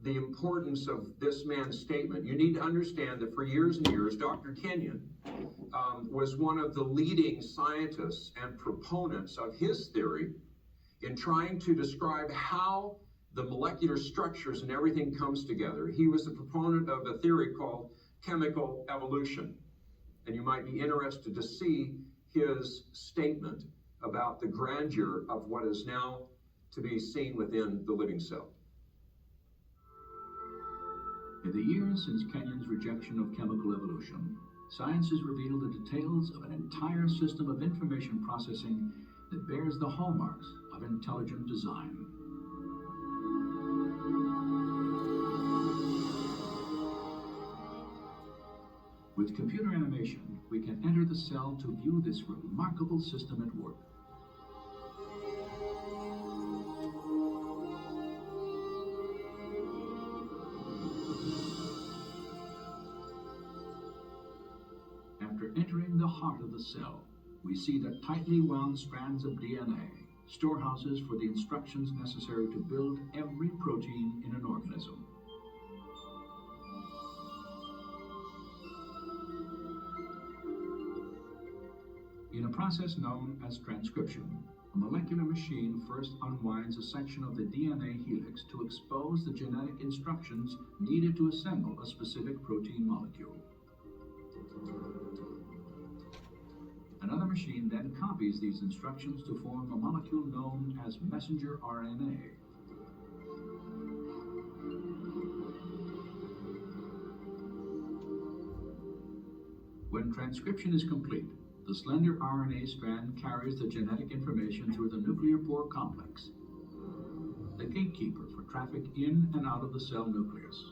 G: the importance of this man's statement. You need to understand that for years and years, Dr. Kenyon was one of the leading scientists and proponents of his theory in trying to describe how the molecular structures and everything comes together. He was a proponent of a theory called chemical evolution. And you might be interested to see his statement about the grandeur of what is now to be seen within the living cell.
H: In the years since Kenyon's rejection of chemical evolution, science has revealed the details of an entire system of information processing that bears the hallmarks of intelligent design. With computer animation, we can enter the cell to view this remarkable system at work. After entering the heart of the cell, we see the tightly wound strands of DNA, storehouses for the instructions necessary to build every protein in an organism. In a process known as transcription, a molecular machine first unwinds a section of the DNA helix to expose the genetic instructions needed to assemble a specific protein molecule. Another machine then copies these instructions to form a molecule known as messenger RNA. When transcription is complete, the slender RNA strand carries the genetic information through the nuclear pore complex, the gatekeeper for traffic in and out of the cell nucleus.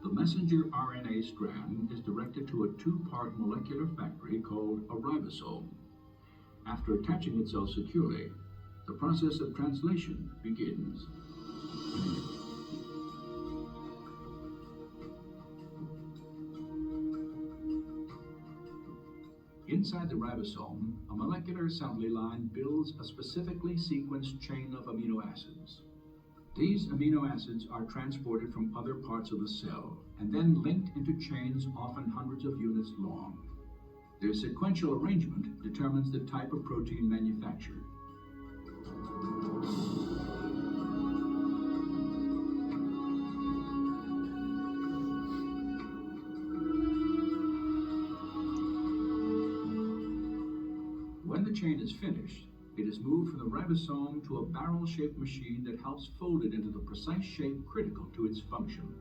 H: The messenger RNA strand is directed to a two-part molecular factory called a ribosome. After attaching itself securely, the process of translation begins. Inside the ribosome, a molecular assembly line builds a specifically sequenced chain of amino acids. These amino acids are transported from other parts of the cell and then linked into chains often hundreds of units long. Their sequential arrangement determines the type of protein manufactured. When the chain is finished, it is moved from the ribosome to a barrel-shaped machine that helps fold it into the precise shape critical to its function.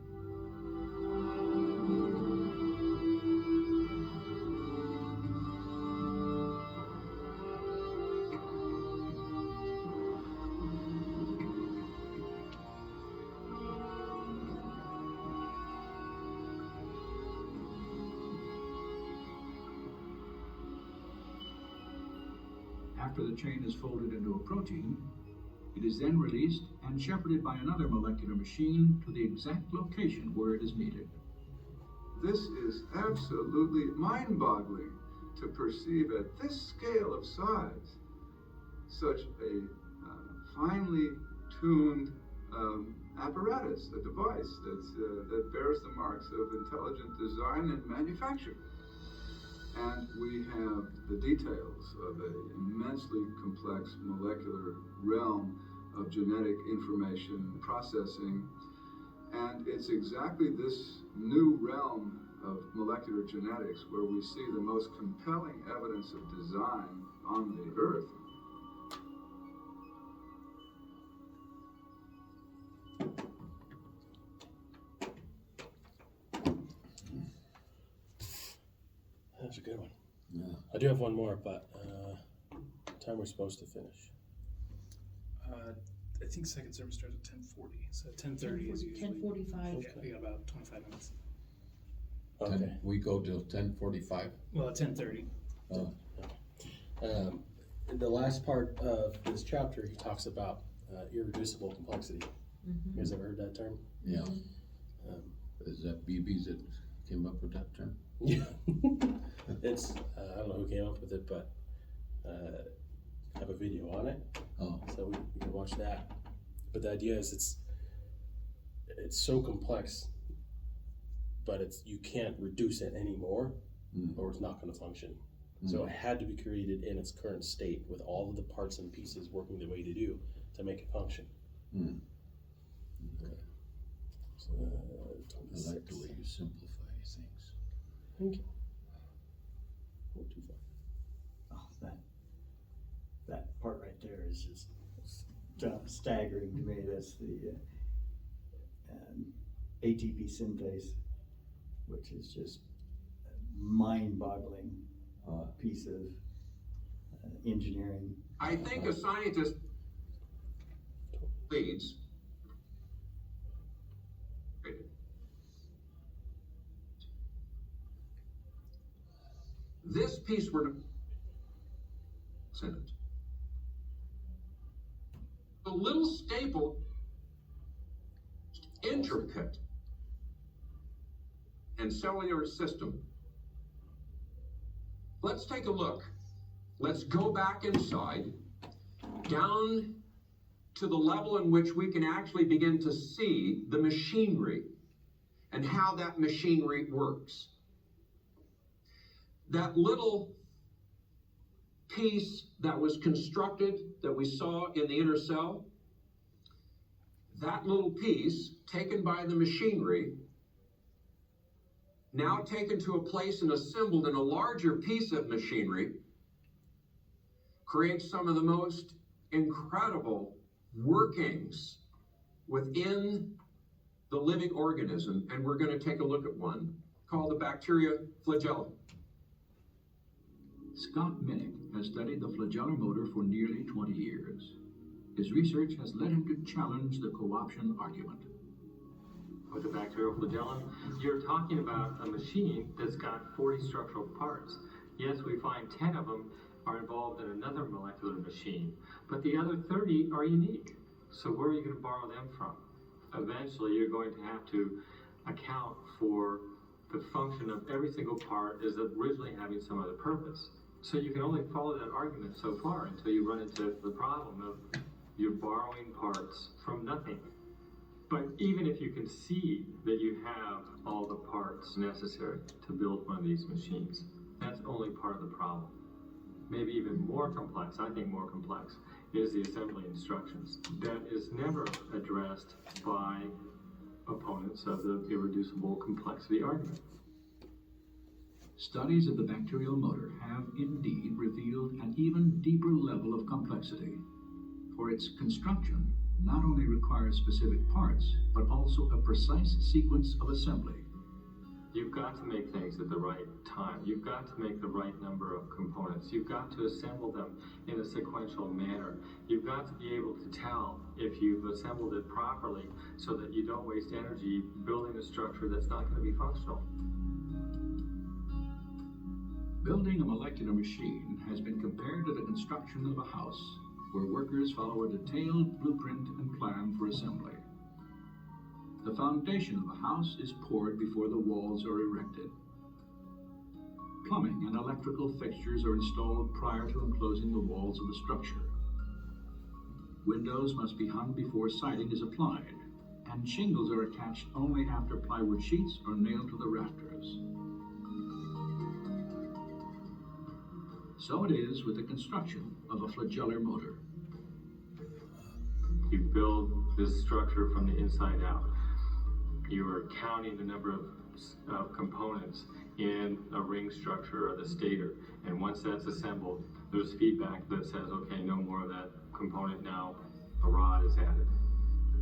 H: After the chain is folded into a protein, it is then released and shepherded by another molecular machine to the exact location where it is needed.
N: This is absolutely mind-boggling to perceive at this scale of size such a finely tuned apparatus, a device that bears the marks of intelligent design and manufacture. And we have the details of an immensely complex molecular realm of genetic information processing. And it's exactly this new realm of molecular genetics where we see the most compelling evidence of design on the Earth.
M: That was a good one.
J: Yeah.
M: I do have one more, but time we're supposed to finish.
A: I think second service starts at 10:40, so 10:30 is usually.
B: 10:45.
A: Yeah, we got about 25 minutes.
M: Okay.
J: We go till 10:45.
A: Well, 10:30.
M: The last part of this chapter, he talks about irreducible complexity. You guys ever heard that term?
J: Yeah. Is that BB's that came up with that term?
M: Yeah. It's, I don't know who came up with it, but I have a video on it.
J: Oh.
M: So we can watch that. But the idea is it's so complex, but you can't reduce it anymore or it's not going to function. So it had to be created in its current state with all of the parts and pieces working the way they do to make it function.
J: Okay.
M: So,
J: I like the way you simplify things.
M: Thank you. Not too far.
F: Oh, that part right there is just staggering to me. That's the ATP synthase, which is just a mind-boggling piece of engineering.
G: I think a scientist leads. This piece we're sent it. The little staple, intricate and cellular system. Let's take a look. Let's go back inside, down to the level in which we can actually begin to see the machinery and how that machinery works. That little piece that was constructed that we saw in the inner cell, that little piece taken by the machinery, now taken to a place and assembled in a larger piece of machinery, creates some of the most incredible workings within the living organism. And we're going to take a look at one called the bacteria flagellum.
H: Scott Minnick has studied the flagellar motor for nearly 20 years. His research has led him to challenge the co-option argument.
O: With the bacterial flagellum, you're talking about a machine that's got 40 structural parts. Yes, we find 10 of them are involved in another molecular machine, but the other 30 are unique. So where are you going to borrow them from? Eventually, you're going to have to account for the function of every single part as originally having some other purpose. So you can only follow that argument so far until you run into the problem of you're borrowing parts from nothing. But even if you can see that you have all the parts necessary to build one of these machines, that's only part of the problem. Maybe even more complex, I think more complex, is the assembly instructions. That is never addressed by opponents of the irreducible complexity argument.
H: Studies of the bacterial motor have indeed revealed an even deeper level of complexity, for its construction not only requires specific parts, but also a precise sequence of assembly.
O: You've got to make things at the right time. You've got to make the right number of components. You've got to assemble them in a sequential manner. You've got to be able to tell if you've assembled it properly so that you don't waste energy building a structure that's not going to be functional.
H: Building a molecular machine has been compared to the construction of a house, where workers follow a detailed blueprint and plan for assembly. The foundation of a house is poured before the walls are erected. Plumbing and electrical fixtures are installed prior to enclosing the walls of the structure. Windows must be hung before siding is applied, and shingles are attached only after plywood sheets are nailed to the rafters. So it is with the construction of a flagellar motor.
O: You build this structure from the inside out. You are counting the number of components in a ring structure or the stator. And once that's assembled, there's feedback that says, okay, no more of that component now. A rod is added,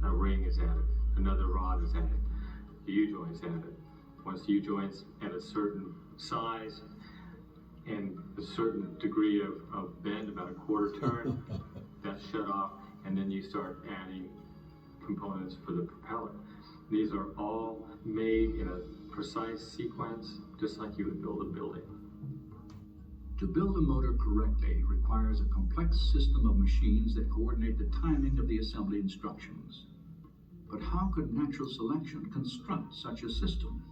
O: a ring is added, another rod is added, the U-joint's added. Once the U-joint's at a certain size and a certain degree of bend, about a quarter turn, that's shut off, and then you start adding components for the propeller. These are all made in a precise sequence, just like you would build a building.
H: To build a motor correctly requires a complex system of machines that coordinate the timing of the assembly instructions. But how could natural selection construct such a system?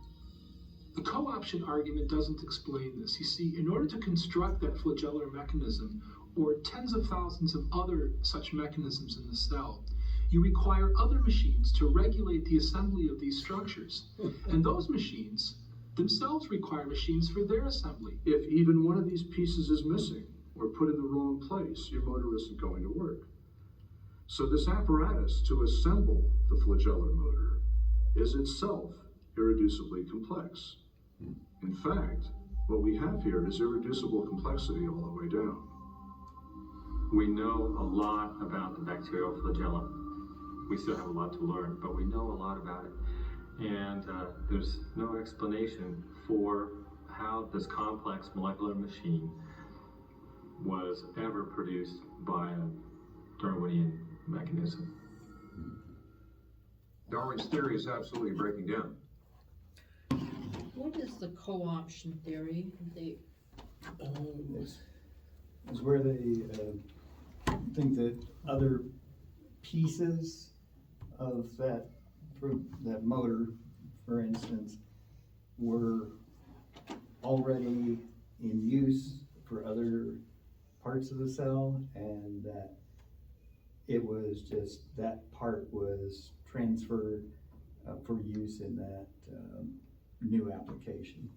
P: The co-option argument doesn't explain this. You see, in order to construct that flagellar mechanism, or tens of thousands of other such mechanisms in the cell, you require other machines to regulate the assembly of these structures. And those machines themselves require machines for their assembly.
Q: If even one of these pieces is missing or put in the wrong place, your motor isn't going to work. So this apparatus to assemble the flagellar motor is itself irreducibly complex. In fact, what we have here is irreducible complexity all the way down.
O: We know a lot about the bacterial flagellum. We still have a lot to learn, but we know a lot about it. And there's no explanation for how this complex molecular machine was ever produced by a Darwinian mechanism.
G: Darwin's theory is absolutely breaking down.
B: What is the co-option theory?
F: Is where they think that other pieces of that motor, for instance, were already in use for other parts of the cell, and that it was just that part was transferred for use in that new application.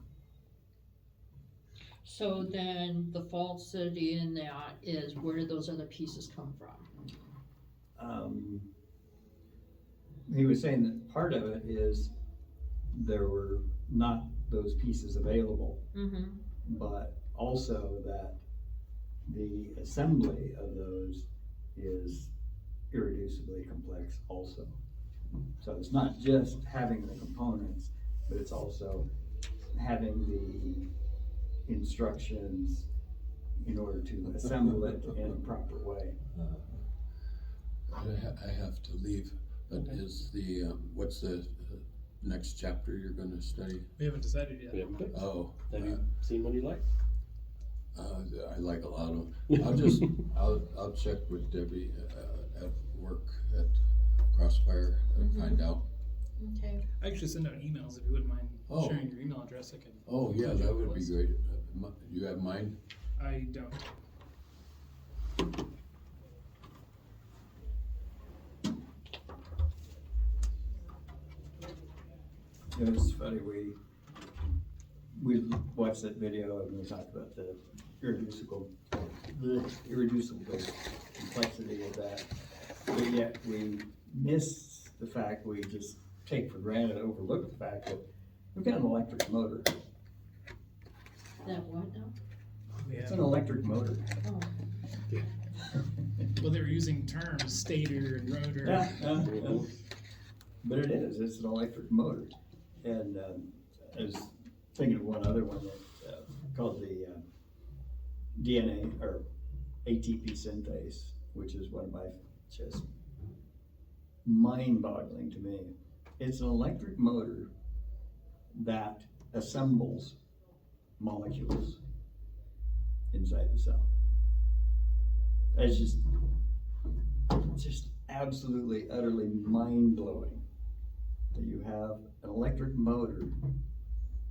B: So then the falsity in that is, where did those other pieces come from?
F: He was saying that part of it is there were not those pieces available, but also that the assembly of those is irreducibly complex also. So it's not just having the components, but it's also having the instructions in order to assemble it in a proper way.
J: I have to leave, but is the, what's the next chapter you're gonna study?
A: We haven't decided yet.
M: We haven't picked.
J: Oh.
M: Have you seen one you like?
J: I like a lot of them. I'll check with Debbie at work at Crossfire and find out.
B: Okay.
A: I actually send out emails if you wouldn't mind sharing your email address. I can.
J: Oh yeah, that would be great. You have mine?
A: I don't.
F: It was funny, we watched that video and we talked about the irreducible complexity of that, but yet we miss the fact, we just take for granted, overlook the fact that we've got an electric motor.
B: That what now?
F: It's an electric motor.
B: Oh.
A: Well, they were using terms, stator and rotor.
F: But it is, it's an electric motor. And I was thinking of one other one that called the DNA or ATP synthase, which is one of my just mind-boggling to me. It's an electric motor that assembles molecules inside the cell. It's just absolutely, utterly mind-blowing that you have an electric motor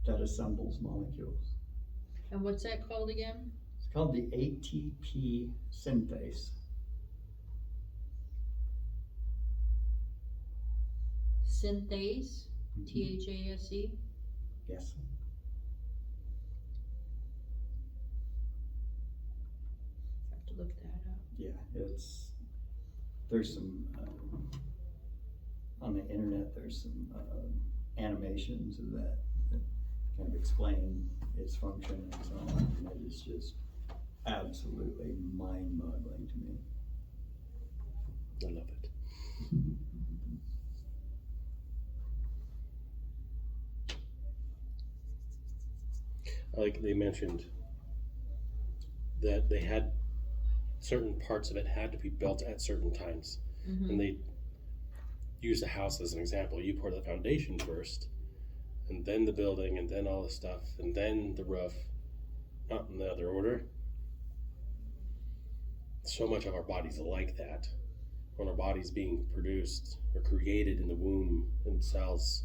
F: that assembles molecules.
B: And what's that called again?
F: It's called the ATP synthase.
B: Synthase? T-H-A-S-E?
F: Yes.
B: Have to look that up.
F: Yeah, there's some, on the internet, there's some animations of that kind of explain its function and so on. And it is just absolutely mind-boggling to me.
M: I love it. Like they mentioned that they had certain parts of it had to be built at certain times.
B: Mm-hmm.
M: And they used a house as an example. You pour the foundation first, and then the building, and then all the stuff, and then the roof, not in the other order. So much of our bodies are like that. When our body's being produced or created in the womb in cells,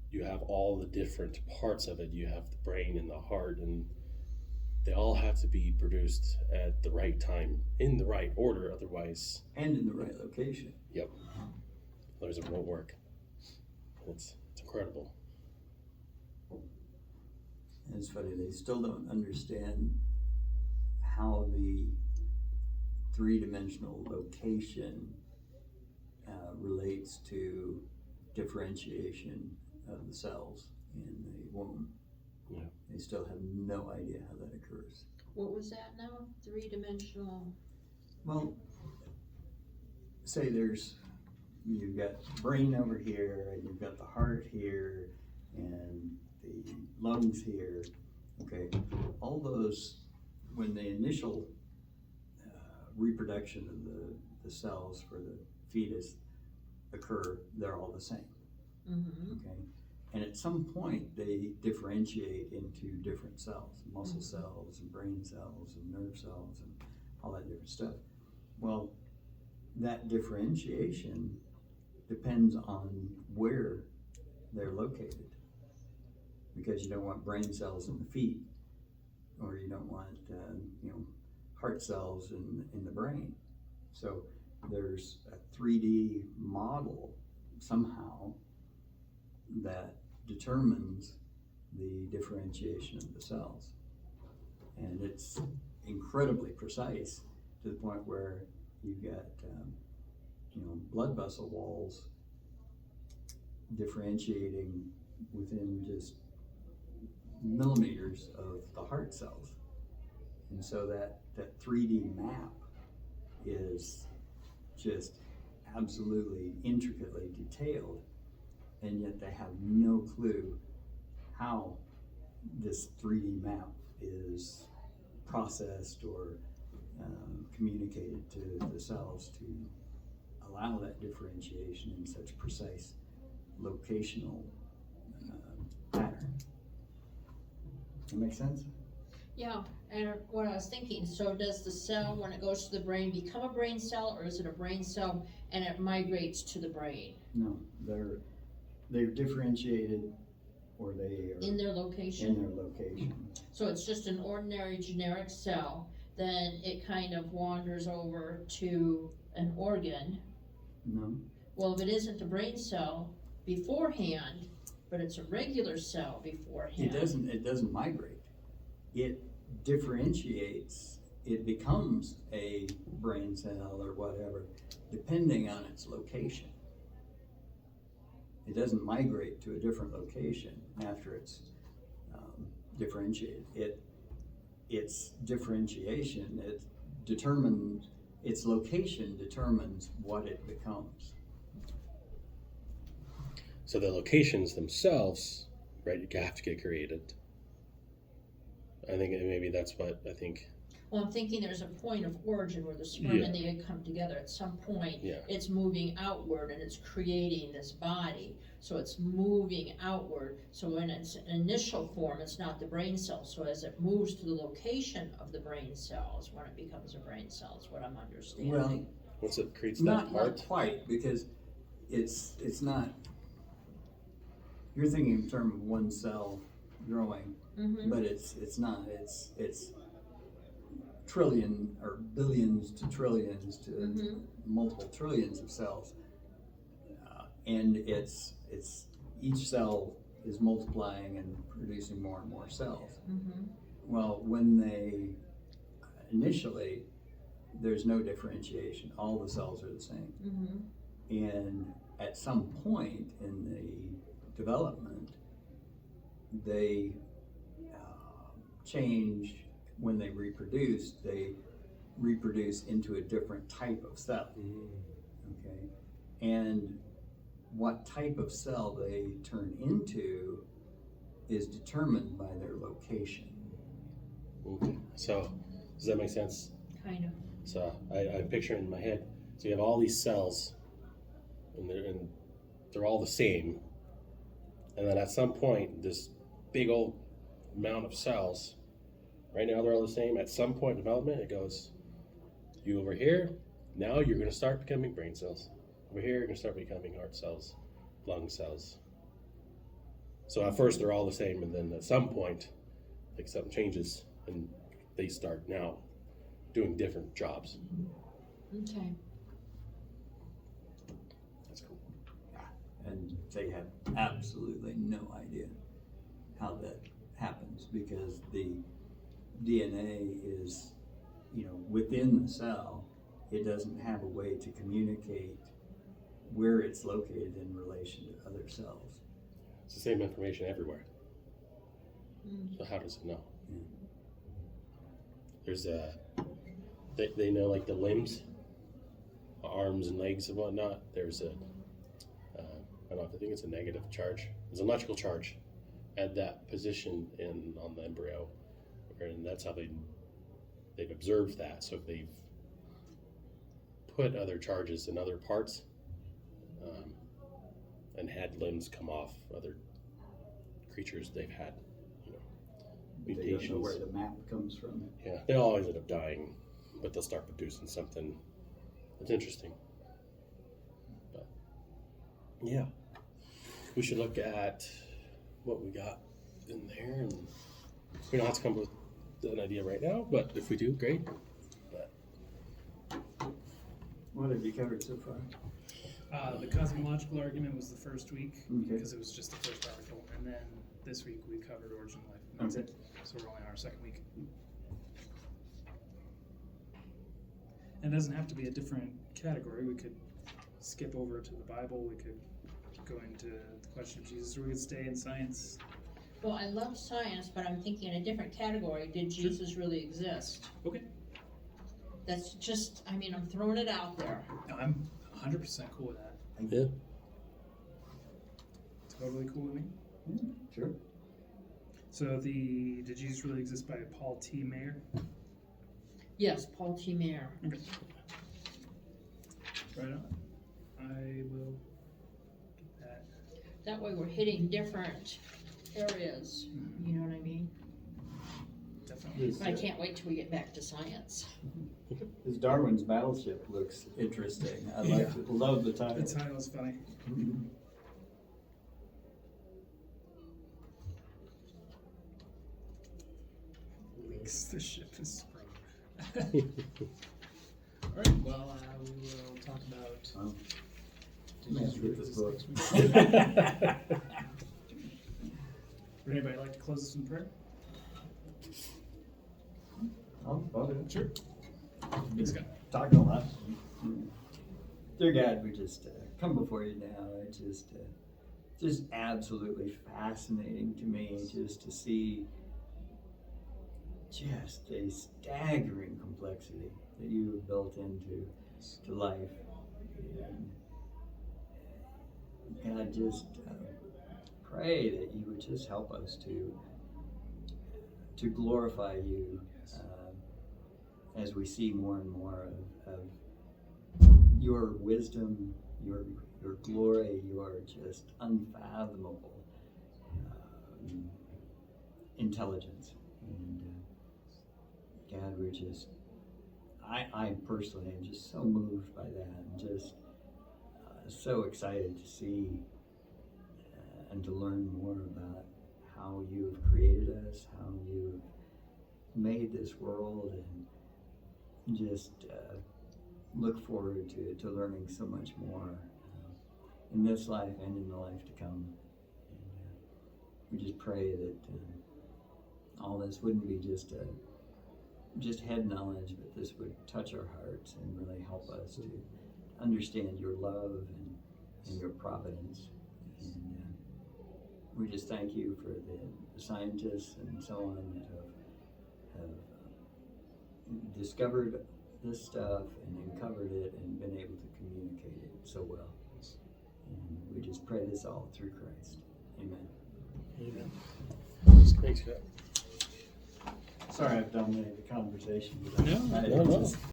M: you have all the different parts of it. You have the brain and the heart, and they all have to be produced at the right time, in the right order, otherwise.
F: And in the right location.
M: Yep. Otherwise it won't work. It's incredible.
F: And it's funny, they still don't understand how the three-dimensional location relates to differentiation of the cells in the womb.
M: Yeah.
F: They still have no idea how that occurs.
B: What was that now? Three-dimensional?
F: Well, say you've got brain over here, and you've got the heart here, and the lungs here, okay? All those, when the initial reproduction of the cells for the fetus occur, they're all the same,
B: Mm-hmm.
F: okay? And at some point, they differentiate into different cells, muscle cells and brain cells and nerve cells and all that different stuff. Well, that differentiation depends on where they're located, because you don't want brain cells in the feet, or you don't want heart cells in the brain. So there's a 3D model somehow that determines the differentiation of the cells, and it's incredibly precise to the point where you've got blood vessel walls differentiating within just millimeters of the heart cells. And so that 3D map is just absolutely intricately detailed, and yet they have no clue how this 3D map is processed or communicated to the cells to allow that differentiation in such precise locational pattern. That make sense?
B: Yeah, and what I was thinking, so does the cell, when it goes to the brain, become a brain cell, or is it a brain cell and it migrates to the brain?
F: No, they're differentiated, or they are
B: In their location?
F: in their location.
B: So it's just an ordinary generic cell, then it kind of wanders over to an organ.
F: No.
B: Well, if it isn't a brain cell beforehand, but it's a regular cell beforehand.
F: It doesn't migrate. It differentiates. It becomes a brain cell or whatever, depending on its location. It doesn't migrate to a different location after it's differentiated. Its differentiation, its location determines what it becomes.
M: So the locations themselves, right, you have to get created. I think maybe that's what I think.
B: Well, I'm thinking there's a point of origin where the sperm and the egg come together. At some point, it's moving outward and it's creating this body. So it's moving outward. So when it's initial form, it's not the brain cell. So as it moves to the location of the brain cells, when it becomes a brain cell, is what I'm understanding.
D: Well,
M: once it creates
D: not
M: that part?
D: Not quite, because it's not, you're thinking in terms of one cell growing, but it's not, it's trillion or billions to trillions to multiple trillions of cells. And it's each cell is multiplying and producing more and more cells. Well, when they initially, there's no differentiation. All the cells are the same. And at some point in the development, they change. When they reproduce into a different type of cell. Okay, and what type of cell they turn into is determined by their location.
M: Okay. So, does that make sense?
B: Kind of.
M: So, I'm picturing in my head, so you have all these cells, and they're all the same, and then at some point, this big old amount of cells, right now they're all the same. At some point in development, it goes, you over here, now you're going to start becoming brain cells. Over here, you're going to start becoming heart cells, lung cells. So at first, they're all the same, and then at some point, like something changes, and they start now doing different jobs.
B: Okay.
M: That's cool.
D: And they have absolutely no idea how that happens, because the DNA is, within the cell. It doesn't have a way to communicate where it's located in relation to other cells.
M: It's the same information everywhere. So how does it know? There's they know like the limbs, arms and legs and whatnot. There's I don't know, I think it's a negative charge. There's an electrical charge at that position on the embryo, and that's how they've observed that. So if they've put other charges in other parts and had limbs come off other creatures, they've had mutations.
F: They don't know where the map comes from.
M: Yeah, they always end up dying, but they'll start producing something that's interesting. But yeah, we should look at what we got in there, and we don't have to come up with an idea right now, but if we do, great. But
F: what have you covered so far?
A: The cosmological argument was the first week, because it was just the first article, and then this week we covered origin of life. And that's it. So we're only on our second week. And it doesn't have to be a different category. We could skip over to the Bible. We could go into the question of Jesus, or we could stay in science.
B: Well, I love science, but I'm thinking in a different category. Did Jesus really exist?
A: Okay.
B: That's just, I'm throwing it out there.
A: No, I'm 100% cool with that.
M: Yeah.
A: Totally cool with me.
F: Sure.
A: So did Jesus really exist by Paul T. Mayer?
B: Yes, Paul T. Mayer.
A: Okay. Right on. I will get that.
B: That way we're hitting different areas. You know what I mean?
A: Definitely.
B: I can't wait till we get back to science.
F: This Darwin's Battleship looks interesting. I love the title.
A: The title is funny. Leaks the ship is sprung. Alright, well, we will talk about...
F: Let's get this book.
A: Would anybody like to close us in prayer?
F: I'll do it.
A: Sure. Thanks, God.
F: Talking a lot. Dear God, we just come before you now. It's just absolutely fascinating to me just to see just a staggering complexity that you have built into life. And I just pray that you would just help us to glorify you as we see more and more of your wisdom, your glory, your just unfathomable intelligence. And God, we're just, I personally am just so moved by that, and just so excited to see and to learn more about how you've created us, how you've made this world, and just look forward to learning so much more in this life and in the life to come. And we just pray that all this wouldn't be just head knowledge, but this would touch our hearts and really help us to understand your love and your providence. And we just thank you for the scientists and so on that have discovered this stuff and uncovered it and been able to communicate it so well. And we just pray this all through Christ. Amen.
M: Amen. That's great, Scott.
F: Sorry I've dominated the conversation.
M: No.